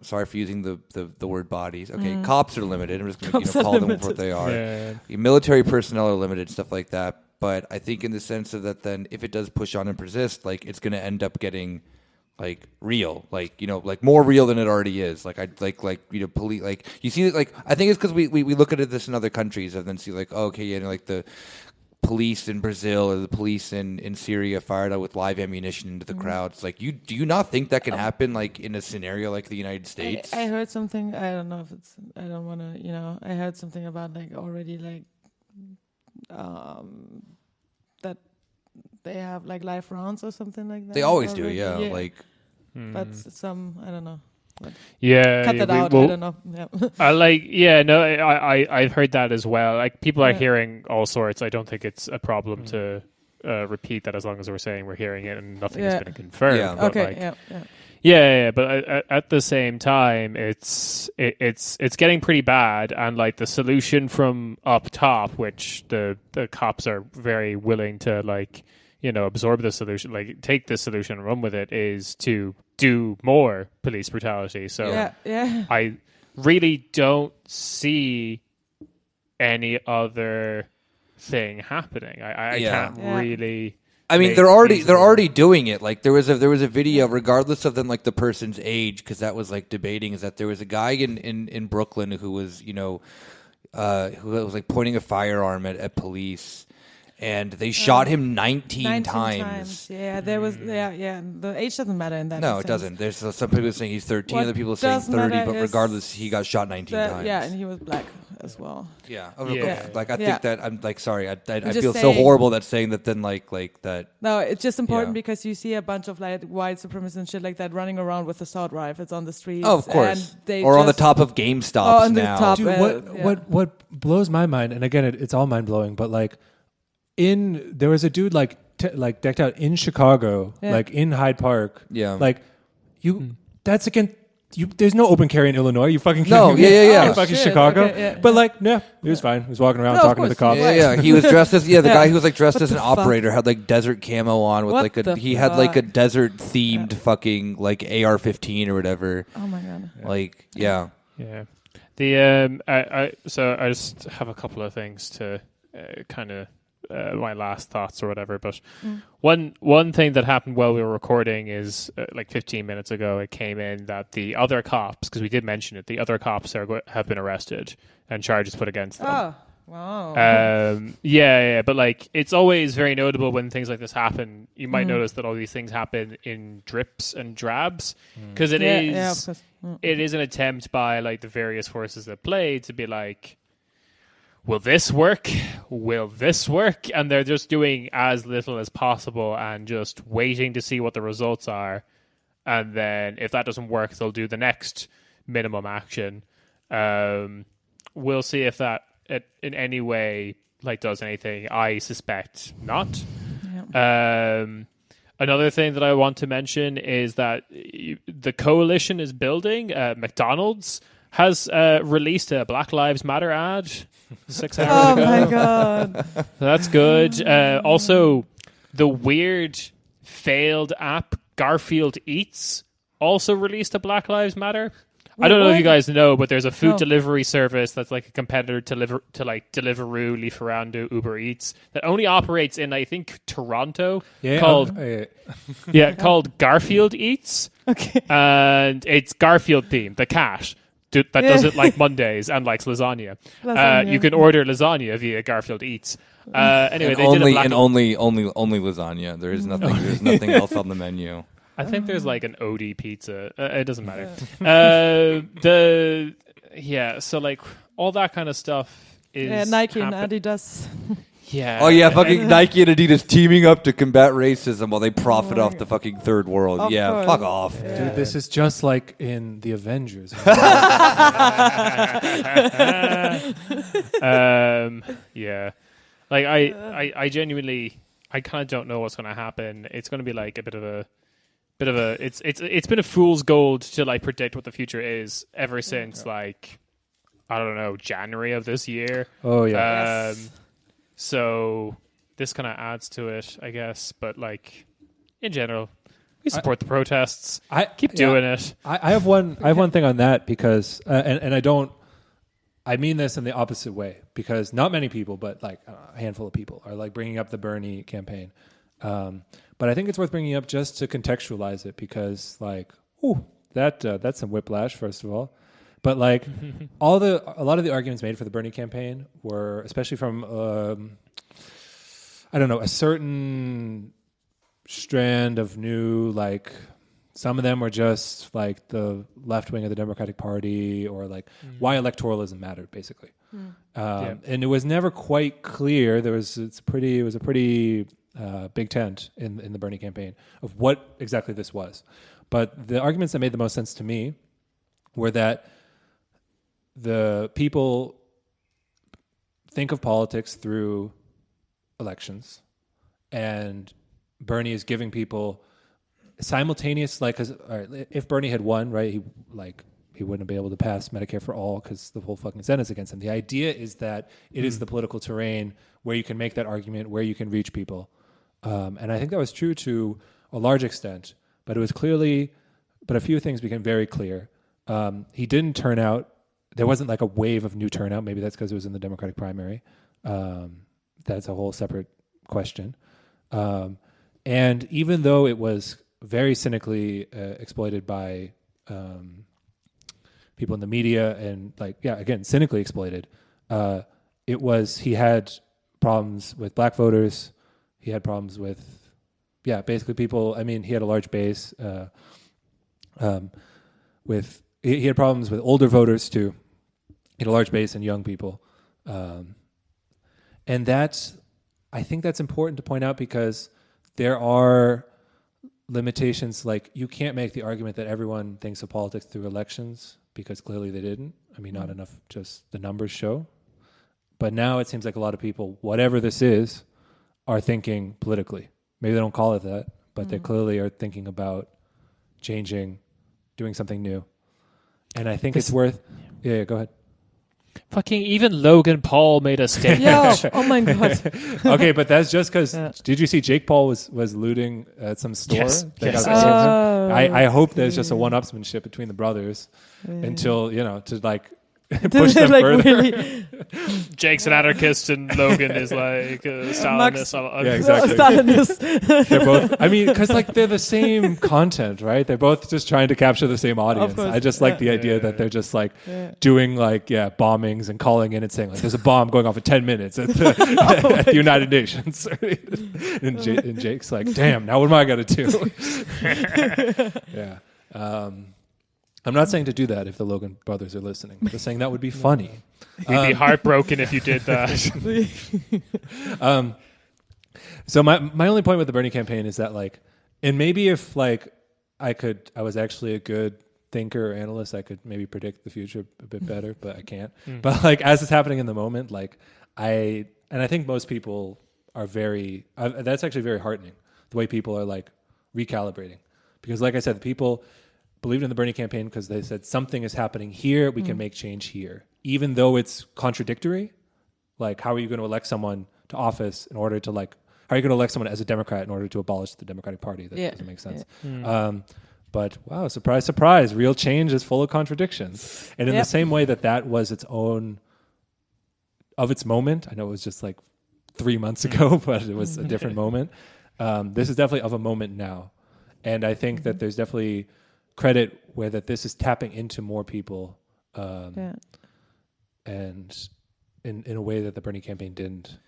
Sorry for using the word bodies. Okay, cops are limited. I'm just going to call them what they are. Yeah. Military personnel are limited, stuff like that. But I think in the sense of that, then if it does push on and persist, like it's going to end up getting like real, like more real than it already is. Police, like you see, like I think it's because we look at this in other countries and then see like the police in Brazil or the police in Syria fired out with live ammunition into the crowds. Like, do you not think that can happen like in a scenario like the United States?
I heard something. I don't know if it's. I don't want to. I heard something about like already like that they have like live rounds or something like that.
They always do, yeah. Like,
but some I don't know.
Yeah,
cut that out. I don't know. Yeah.
I've heard that as well. Like people are hearing all sorts. I don't think it's a problem to repeat that as long as we're saying we're hearing it and nothing has been confirmed.
Yeah.
But
okay.
But at the same time, it's getting pretty bad, and like the solution from up top, which the cops are very willing to absorb the solution, like take the solution and run with it, is to do more police brutality. So I really don't see any other thing happening. I can't really.
I mean, they're already doing it. Like there was a video, regardless of then like the person's age, because that was like debating. Is that there was a guy in Brooklyn who was who was like pointing a firearm at police. And they shot him 19 times.
Yeah, there was. Yeah. The age doesn't matter in that.
No, it doesn't. There's some people saying he's 13, other people saying 30. But regardless, he got shot 19 times.
Yeah, and he was black as well.
Yeah. Like I think that I'm like sorry. I feel so horrible that saying that then like that.
No, it's just important because you see a bunch of like white supremacists and shit like that running around with assault rifles on the streets.
Oh, of course. Or on the top of GameStops now.
Dude, what blows my mind, and again, it's all mind blowing, but like. There was a dude decked out in Chicago, like in Hyde Park.
Yeah,
like that's again. There's no open carry in Illinois. You fucking
no, yeah.
Fucking Chicago. Okay, But he was fine. He was walking around talking to the cops.
Yeah. He was dressed as the guy who was like dressed as an operator had like desert camo on with he had like a desert themed fucking like AR-15 or whatever.
Oh my god.
Like yeah.
I just have a couple of things to kind of. My last thoughts or whatever, but one thing that happened while we were recording is like 15 minutes ago it came in that the other cops, because we did mention it, the other cops have been arrested and charges put against them.
Wow.
But like it's always very notable when things like this happen. You might notice that all these things happen in drips and drabs, because it is an attempt by like the various forces at play to be like, will this work? Will this work? And they're just doing as little as possible and just waiting to see what the results are. And then if that doesn't work, they'll do the next minimum action. We'll see if that in any way like does anything. I suspect not. Yeah. Another thing that I want to mention is that the coalition is building. McDonald's has released a Black Lives Matter ad 6 hours ago.
Oh my god.
That's good. Also, the weird failed app Garfield Eats also released a Black Lives Matter. I don't know if you guys know, but there's a food delivery service that's like a competitor to Deliveroo, Lieferando, Uber Eats that only operates in, I think, Toronto, called Garfield Eats.
Okay.
And it's Garfield themed, the cat. That doesn't like Mondays and likes lasagna. You can order lasagna via Garfield Eats. Anyway,
only lasagna. There is nothing. There's nothing else on the menu.
I think there's like an OD pizza. It doesn't matter. So like all that kind of stuff is
Nike and Adidas.
Yeah.
Oh yeah, fucking Nike and Adidas teaming up to combat racism while they profit off the fucking third world.
Of
Yeah,
course.
fuck off.
Yeah.
Dude, this is just like in the Avengers.
Yeah. Like I genuinely, I kind of don't know what's going to happen. It's going to be like a bit of a it's been a fool's gold to like predict what the future is ever since like, I don't know, January of this year.
Oh yeah.
Yes.
So this kind of adds to it, I guess. But like in general, we support the protests. Keep doing it.
I have one thing on that because and I mean this in the opposite way, because not many people, but like a handful of people are like bringing up the Bernie campaign. But I think it's worth bringing up just to contextualize it, because like, that's some whiplash, first of all. But like a lot of the arguments made for the Bernie campaign were, especially from I don't know, a certain strand of new, like, some of them were just like the left wing of the Democratic Party, or like why electoralism mattered, basically. And it was never quite clear. It was a pretty big tent in the Bernie campaign of what exactly this was. But the arguments that made the most sense to me were that the people think of politics through elections, and Bernie is giving people simultaneous, like, cause, all right, if Bernie had won, right, he wouldn't be able to pass Medicare for all because the whole fucking Senate's against him. The idea is that it is the political terrain where you can make that argument, where you can reach people. And I think that was true to a large extent, but a few things became very clear. He didn't turn out. There wasn't like a wave of new turnout. Maybe that's because it was in the Democratic primary. That's a whole separate question. And even though it was very cynically exploited by people in the media, and again, cynically exploited, he had problems with black voters. He had problems with, basically people. I mean, he had a large base. He had problems with older voters too. He had a large base in young people, and I think that's important to point out, because there are limitations. Like, you can't make the argument that everyone thinks of politics through elections, because clearly they didn't. I mean, not enough, just the numbers show. But now it seems like a lot of people, whatever this is, are thinking politically. Maybe they don't call it that, but they clearly are thinking about changing, doing something new. And I think it's worth... Yeah, go ahead.
Fucking even Logan Paul made a statement.
Yeah. Oh my god.
Okay, but that's just because... Did you see Jake Paul was looting at some store?
Yes.
I hope there's just a one-upsmanship between the brothers until, to like... push them
like
further.
Really?
Jake's an anarchist and Logan is like a Stalinist.
Yeah, exactly.
Stalinist.
They're both. I mean, because like they're the same content, right? They're both just trying to capture the same audience.
course.
I just like the idea that they're just like doing bombings and calling in and saying like, "There's a bomb going off in 10 minutes at the, at the United Nations." and Jake's like, "Damn, now what am I gonna do?" Yeah. I'm not saying to do that if the Logan brothers are listening. I'm just saying that would be funny.
We'd be heartbroken if you did that.
So my only point with the Bernie campaign is that like, and maybe if like I was actually a good thinker or analyst, I could maybe predict the future a bit better, but I can't. But like, as it's happening in the moment, like I think most people are that's actually very heartening, the way people are like recalibrating, because like I said, the people believed in the Bernie campaign because they said something is happening here, we can make change here. Even though it's contradictory, like how are you going to elect someone to office in order to like, how are you going to elect someone as a Democrat in order to abolish the Democratic Party? That doesn't make sense. But wow, surprise, surprise, real change is full of contradictions. And in the same way that was its own, of its moment, I know it was just like 3 months ago, but it was a different moment. This is definitely of a moment now. And I think that there's definitely credit where that this is tapping into more people, and in a way that the Bernie campaign didn't.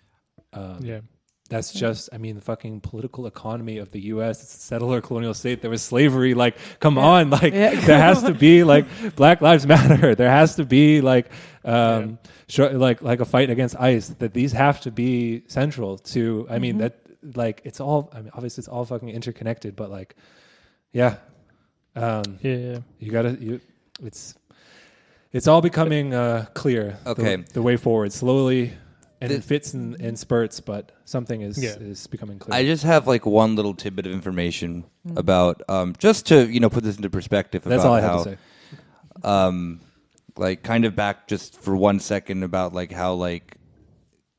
that's just, I mean, the fucking political economy of the U.S. It's a settler colonial state. There was slavery. Like, come on. Like, there has to be, like, Black Lives Matter. There has to be, like, like a fight against ICE. That these have to be central to, I mean, that, like, it's all, I mean, obviously it's all fucking interconnected, but, like, yeah. You gotta, it's all becoming clear.
Okay.
The way forward, slowly. And it fits in spurts, but something is becoming clear.
I just have like one little tidbit of information about just to put this into perspective.
That's
about
all I
how,
have to say.
Like kind of back just for 1 second about like how like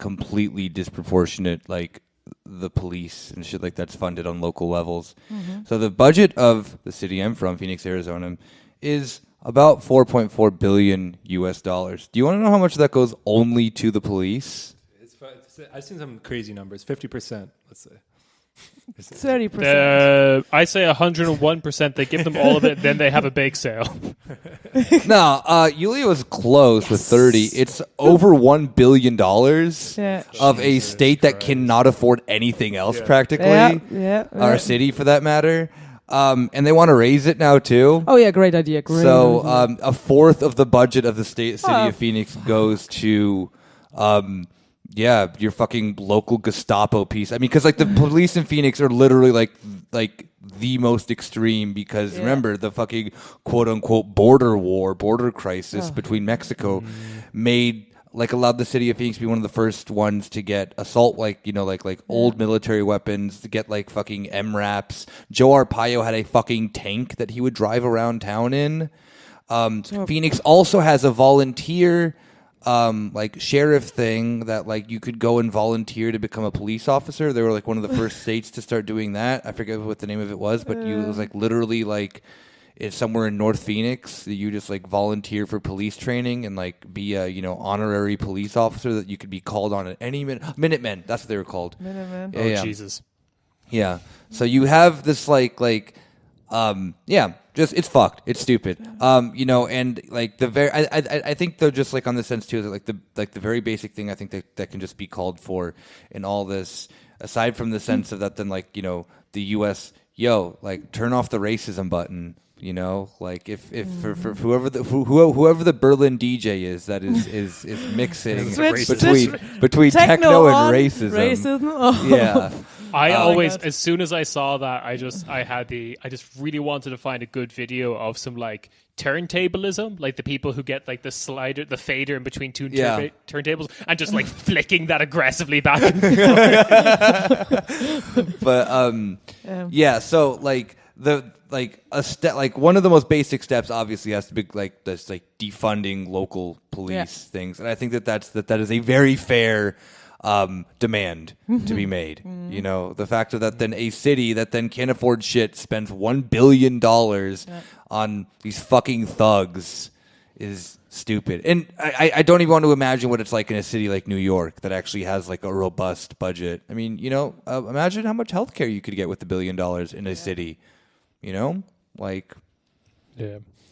completely disproportionate like the police and shit like that's funded on local levels. So the budget of the city I'm from, Phoenix, Arizona, is about $4.4 billion US. Do you want to know how much of that goes only to the police?
I've seen some crazy numbers. 50%, let's say.
30%.
I say 101%. They give them all of it, then they have a bake sale.
No, Yulia was close with 30. It's over $1 billion of a state that cannot afford anything else practically. Our city, for that matter. And they want to raise it now too.
Oh yeah, great idea. Great.
So a fourth of the budget of the city of Phoenix goes to, your fucking local Gestapo piece. I mean, because like the police in Phoenix are literally like the most extreme. Because remember the fucking quote unquote border crisis between Mexico made. Like allowed the city of Phoenix to be one of the first ones to get assault, like old military weapons, to get like fucking MRAPs. Joe Arpaio had a fucking tank that he would drive around town in. Phoenix also has a volunteer, like sheriff thing that like you could go and volunteer to become a police officer. They were like one of the first states to start doing that. I forget what the name of it was, but it was like literally like. It's somewhere in North Phoenix that you just like volunteer for police training and like be a honorary police officer that you could be called on at any minute. Minutemen, that's what they were called.
Minutemen.
Jesus.
Yeah. So you have this just it's fucked. It's stupid. And like the very I think though just like on the sense too that the very basic thing I think that can just be called for in all this aside from the sense of that then like the US like turn off the racism button. Like if for whoever the Berlin DJ is that is mixing between techno and racism. Yeah.
As soon as I saw that, I just really wanted to find a good video of some like turntablism, like the people who get like the fader in between two turntables and just like flicking that aggressively back and forth.
But so like a step like one of the most basic steps obviously has to be like this like defunding local police things, and I think that is a very fair demand to be made. The fact that then a city that then can't afford shit spends $1 billion on these fucking thugs is stupid. And I don't even want to imagine what it's like in a city like New York that actually has like a robust budget. I mean, imagine how much healthcare you could get with $1 billion in a city. It's a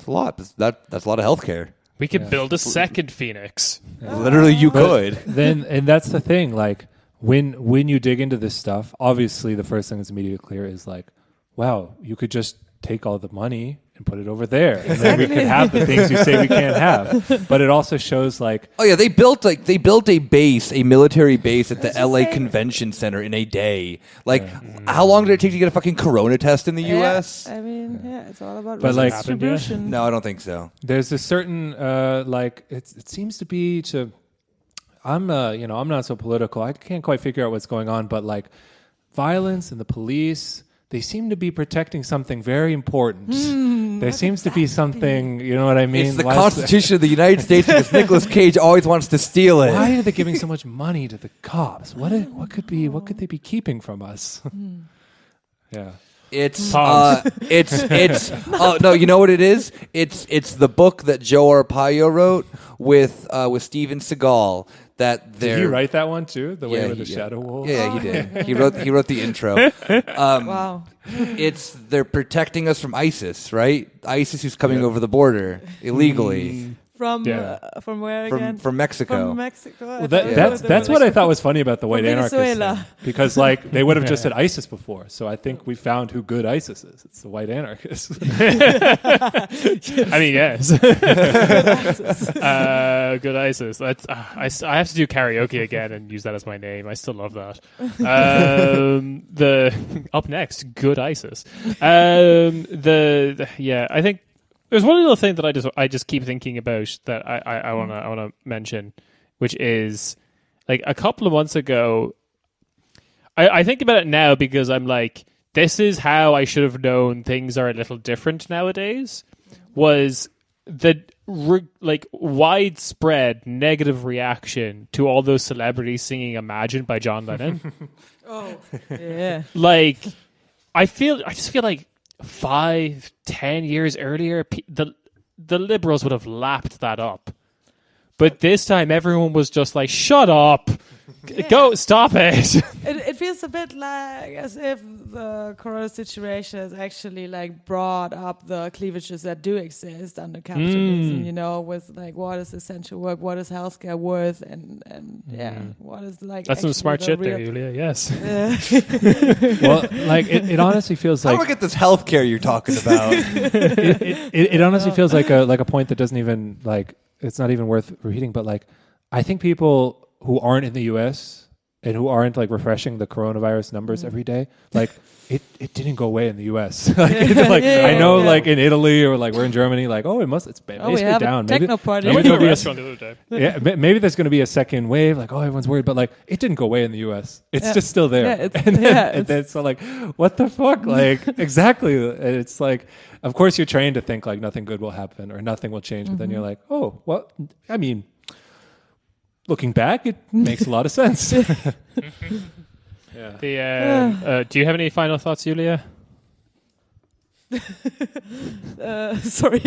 lot. That's a lot of healthcare.
We could build a second Phoenix.
Literally, you could.
And that's the thing. Like when you dig into this stuff, obviously the first thing that's immediately clear is like, wow, you could just take all the money and put it over there, and then we could have the things you say we can't have. But it also shows like,
oh yeah, they built a military base at the LA Convention Center in a day. Like, how long did it take to get a fucking corona test in the U.S.?
I mean, it's all about
distribution.
No, I don't think so.
There's a certain it seems to be to. I'm not so political. I can't quite figure out what's going on, but like violence and the police. They seem to be protecting something very important. There seems to be something, you know what I mean?
It's the Constitution of the United States because Nicolas Cage always wants to steal it.
Why are they giving so much money to the cops? What could they be keeping from us? Yeah.
It's oh no, you know what it is? It's the book that Joe Arpaio wrote with Steven Seagal.
Did he write that one too? The way with the shadow wolves?
Yeah, he did. He wrote the intro.
Wow.
They're protecting us from ISIS, right? ISIS who's coming over the border illegally.
From
Yeah.
from where again?
From Mexico.
From Mexico.
Well, that's what I thought was funny about the white anarchists
Venezuela.
thing. Because like they would have just said ISIS before, so I think we found who good ISIS is. It's the white anarchists.
I mean, yes. Good ISIS. That's, I have to do karaoke again and use that as my name. I still love that. The up next, good ISIS. I think there's one little thing that I just keep thinking about that I wanna mention, which is like a couple of months ago. I think about it now because I'm like, this is how I should have known things are a little different nowadays. Was the widespread negative reaction to all those celebrities singing "Imagine" by John Lennon?
Oh, yeah.
Like, I just feel like 5-10 years earlier, the liberals would have lapped that up. But this time, everyone was just like, "Shut up, go, stop it."
It feels a bit like as if the corona situation has actually like brought up the cleavages that do exist under capitalism. You know, with like what is essential work, what is healthcare worth, and what is like.
That's some smart shit there,
real...
Julia. Yes.
Well, like it honestly feels
How
like
do I get this healthcare you're talking about?
it honestly feels like a point that doesn't even like it's not even worth repeating. But like, I think people who aren't in the U.S. and who aren't like refreshing the coronavirus numbers every day, like it didn't go away in the U.S. I know, like in Italy or like we're in Germany, like it's basically
we have
down.
a techno party.
I went to a restaurant the other day.
Maybe there's going to be a second wave, like everyone's worried, but like it didn't go away in the U.S. It's just still there. And then so like, what the fuck? Like exactly. It's like, of course you're trained to think like nothing good will happen or nothing will change, but then you're like, oh, well, I mean, looking back, it makes a lot of sense.
Yeah. Do you have any final thoughts, Julia?
Sorry.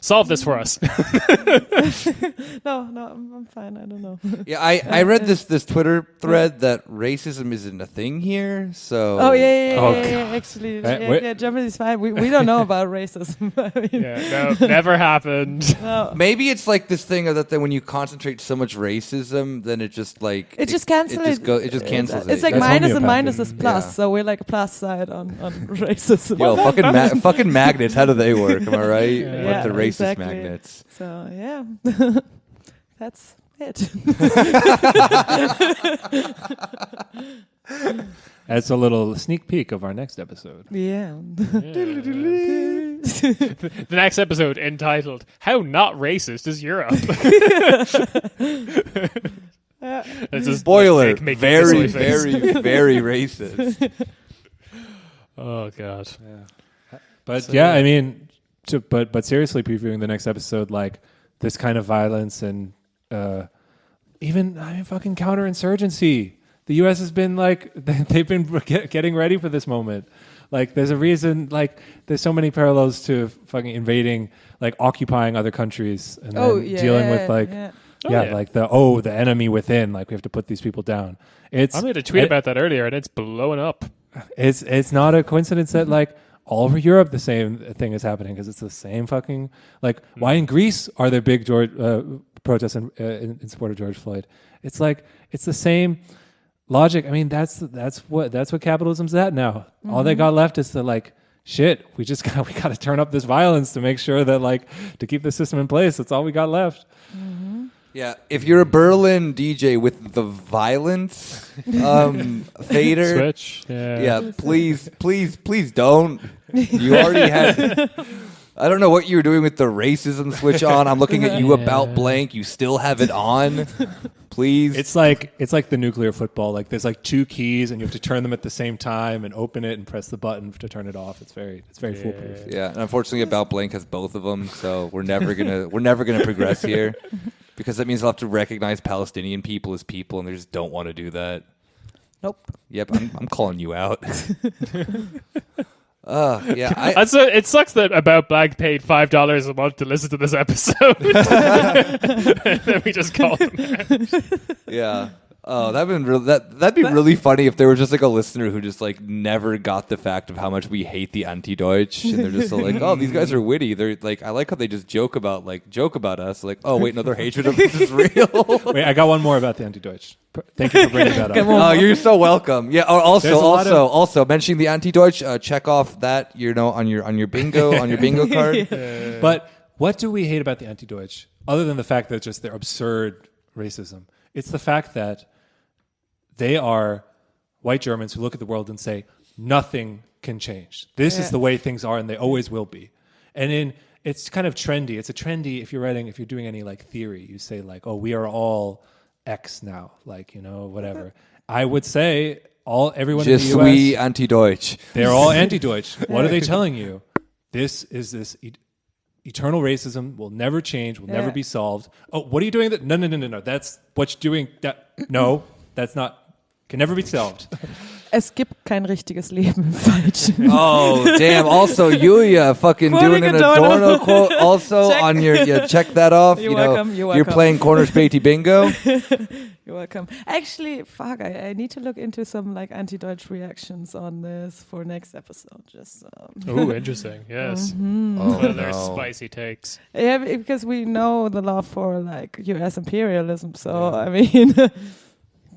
Solve this for us.
No, I'm fine. I don't know.
Yeah, I read this Twitter thread that racism isn't a thing here. So
Yeah. Actually, Germany's fine. We don't know about racism. I mean,
no, never happened.
no.
maybe it's like this thing that when you concentrate so much racism, then it just like
It just cancels it.
It just cancels it.
It's like
That's
minus and
homeopathy.
minus is plus,
Yeah.
so we're like a plus side on racism.
Yo, fucking magnets. How do they work? Am I right?
Yeah,
The racist
exactly.
magnets.
So yeah, that's it.
That's a little sneak peek of our next episode.
Yeah.
The next episode entitled "How Not Racist Is Europe." It's a
Spoiler:
making
very,
this face.
very racist.
Oh god.
But
So,
I mean, but seriously, previewing the next episode, like this kind of violence and even fucking counterinsurgency. The U.S. has been like they've been getting ready for this moment. Like there's a reason. Like there's so many parallels to fucking invading, like occupying other countries and then dealing with like like the enemy within. Like we have to put these people down.
I made a tweet about that earlier, and it's blowing up.
It's not a coincidence that like all over Europe the same thing is happening because it's the same fucking like why in Greece are there big protests in support of George Floyd? It's like it's the same logic. I mean that's what capitalism's at now. All they got left is to like shit. We got to turn up this violence to make sure that like to keep the system in place. That's all we got left.
Yeah, if you're a Berlin DJ with the violence fader,
Switch.
yeah, please don't. You already had. I don't know what you were doing with the racism switch on. I'm looking at you about blank. You still have it on. Please.
It's like the nuclear football. Like there's like two keys and you have to turn them at the same time and open it and press the button to turn it off. It's very foolproof.
Yeah, and unfortunately, about blank has both of them, so we're never gonna progress here. Because that means they'll have to recognize Palestinian people as people, and they just don't want to do that.
Nope.
Yep, I'm calling you out. Yeah,
It sucks that About Blank paid $5 a month to listen to this episode. And then we just called them out.
yeah. Oh, that'd be really funny if there was just like a listener who just like never got the fact of how much we hate the anti-Deutsch, and they're just so like, oh, these guys are witty. They're like, I like how they just joke about us. Like, oh wait, no, their hatred of us is real.
Wait, I got one more about the anti-Deutsch. Thank you for bringing that up.
Oh, you're so welcome. Yeah. Also mentioning the anti-Deutsch. Check off that on your bingo card.
But what do we hate about the anti-Deutsch, other than the fact that just their absurd racism? It's the fact that they are white Germans who look at the world and say, nothing can change. This is the way things are, and they always will be. And it's kind of trendy. It's a trendy, if you're doing any like theory, you say like, oh, we are all X now, like, whatever. I would say everyone in the US,
suis anti-Deutsch.
They're all anti-Deutsch. What are they telling you? This eternal racism will never change, will never be solved. Oh, what are you doing? No. That's what you're doing. No, that's not. Can never be solved.
Es gibt kein richtiges Leben im Falschen.
Oh, damn. Also, Yulia fucking doing an Adorno quote also on your, check that off.
You're welcome.
You're playing Corner Späti Bingo.
You're welcome. Actually, fuck, I need to look into some like anti-Deutsch reactions on this for next episode. Just
Oh, interesting. Yes.
Oh,
They're spicy takes.
Yeah, because we know the love for like US imperialism, so I mean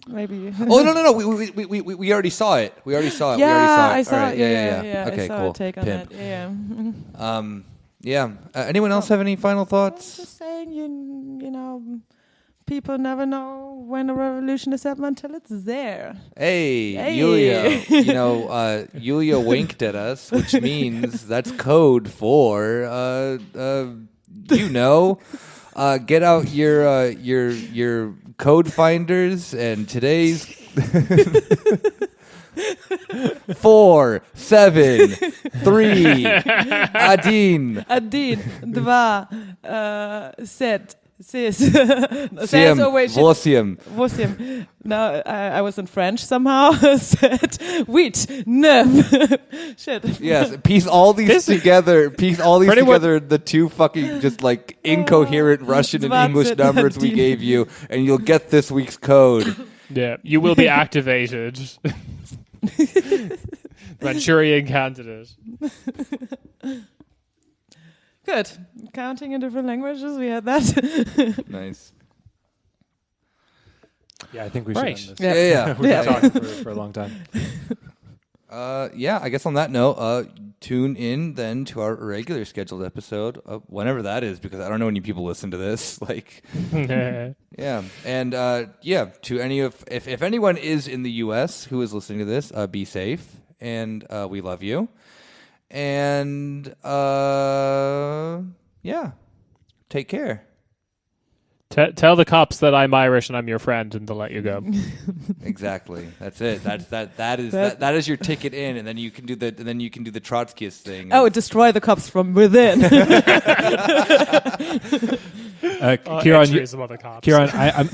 maybe.
Oh no! We already saw it.
Yeah, I saw it.
Yeah.
I
Okay,
saw
cool.
a take on
Pimp.
that.
Yeah. Anyone else have any final thoughts?
Just saying, you know, people never know when a revolution is happening until it's there.
Hey. Yulia. Yulia winked at us, which means that's code for get out your code finders, and today's 4, 7, 3 Adin,
2, set. Sis.
Vosiem.
No, I was in French somehow. Set. 8, 9. Shit.
Yes, piece all these together. The two fucking just like incoherent Russian and English numbers we gave you, and you'll get this week's code.
Yeah, you will be activated. Manchurian candidate.
Good. Counting in different languages, we had that.
Nice.
Yeah, I think we should end this.
Yeah.
We've been talking for a long time.
I guess on that note, tune in then to our regular scheduled episode, whenever that is, because I don't know when you people listen to this. Like, yeah, and to any if anyone is in the U.S. who is listening to this, be safe, and we love you, and take care.
Tell the cops that I'm Irish and I'm your friend, and they'll let you go.
Exactly. That's it. That is your ticket in, and then you can do the Trotskyist thing.
Oh, destroy the cops from within.
Kieran,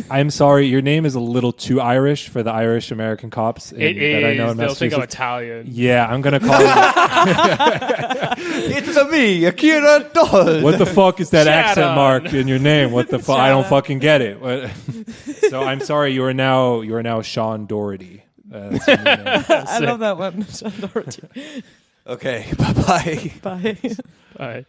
I'm sorry. Your name is a little too Irish for the Irish American cops.
It is.
That I know in
They'll think I'm
Massachusetts.
Italian.
Yeah, I'm gonna call you.
It's me, Kieran Doll.
What the fuck is that
Shut
accent
on.
mark in your name? What the fuck? I don't fucking get it. So I'm sorry. You are now Sean Doherty. That's your new name.
I love that one. Sean Doherty.
Okay. Bye-bye.
Bye.
Bye.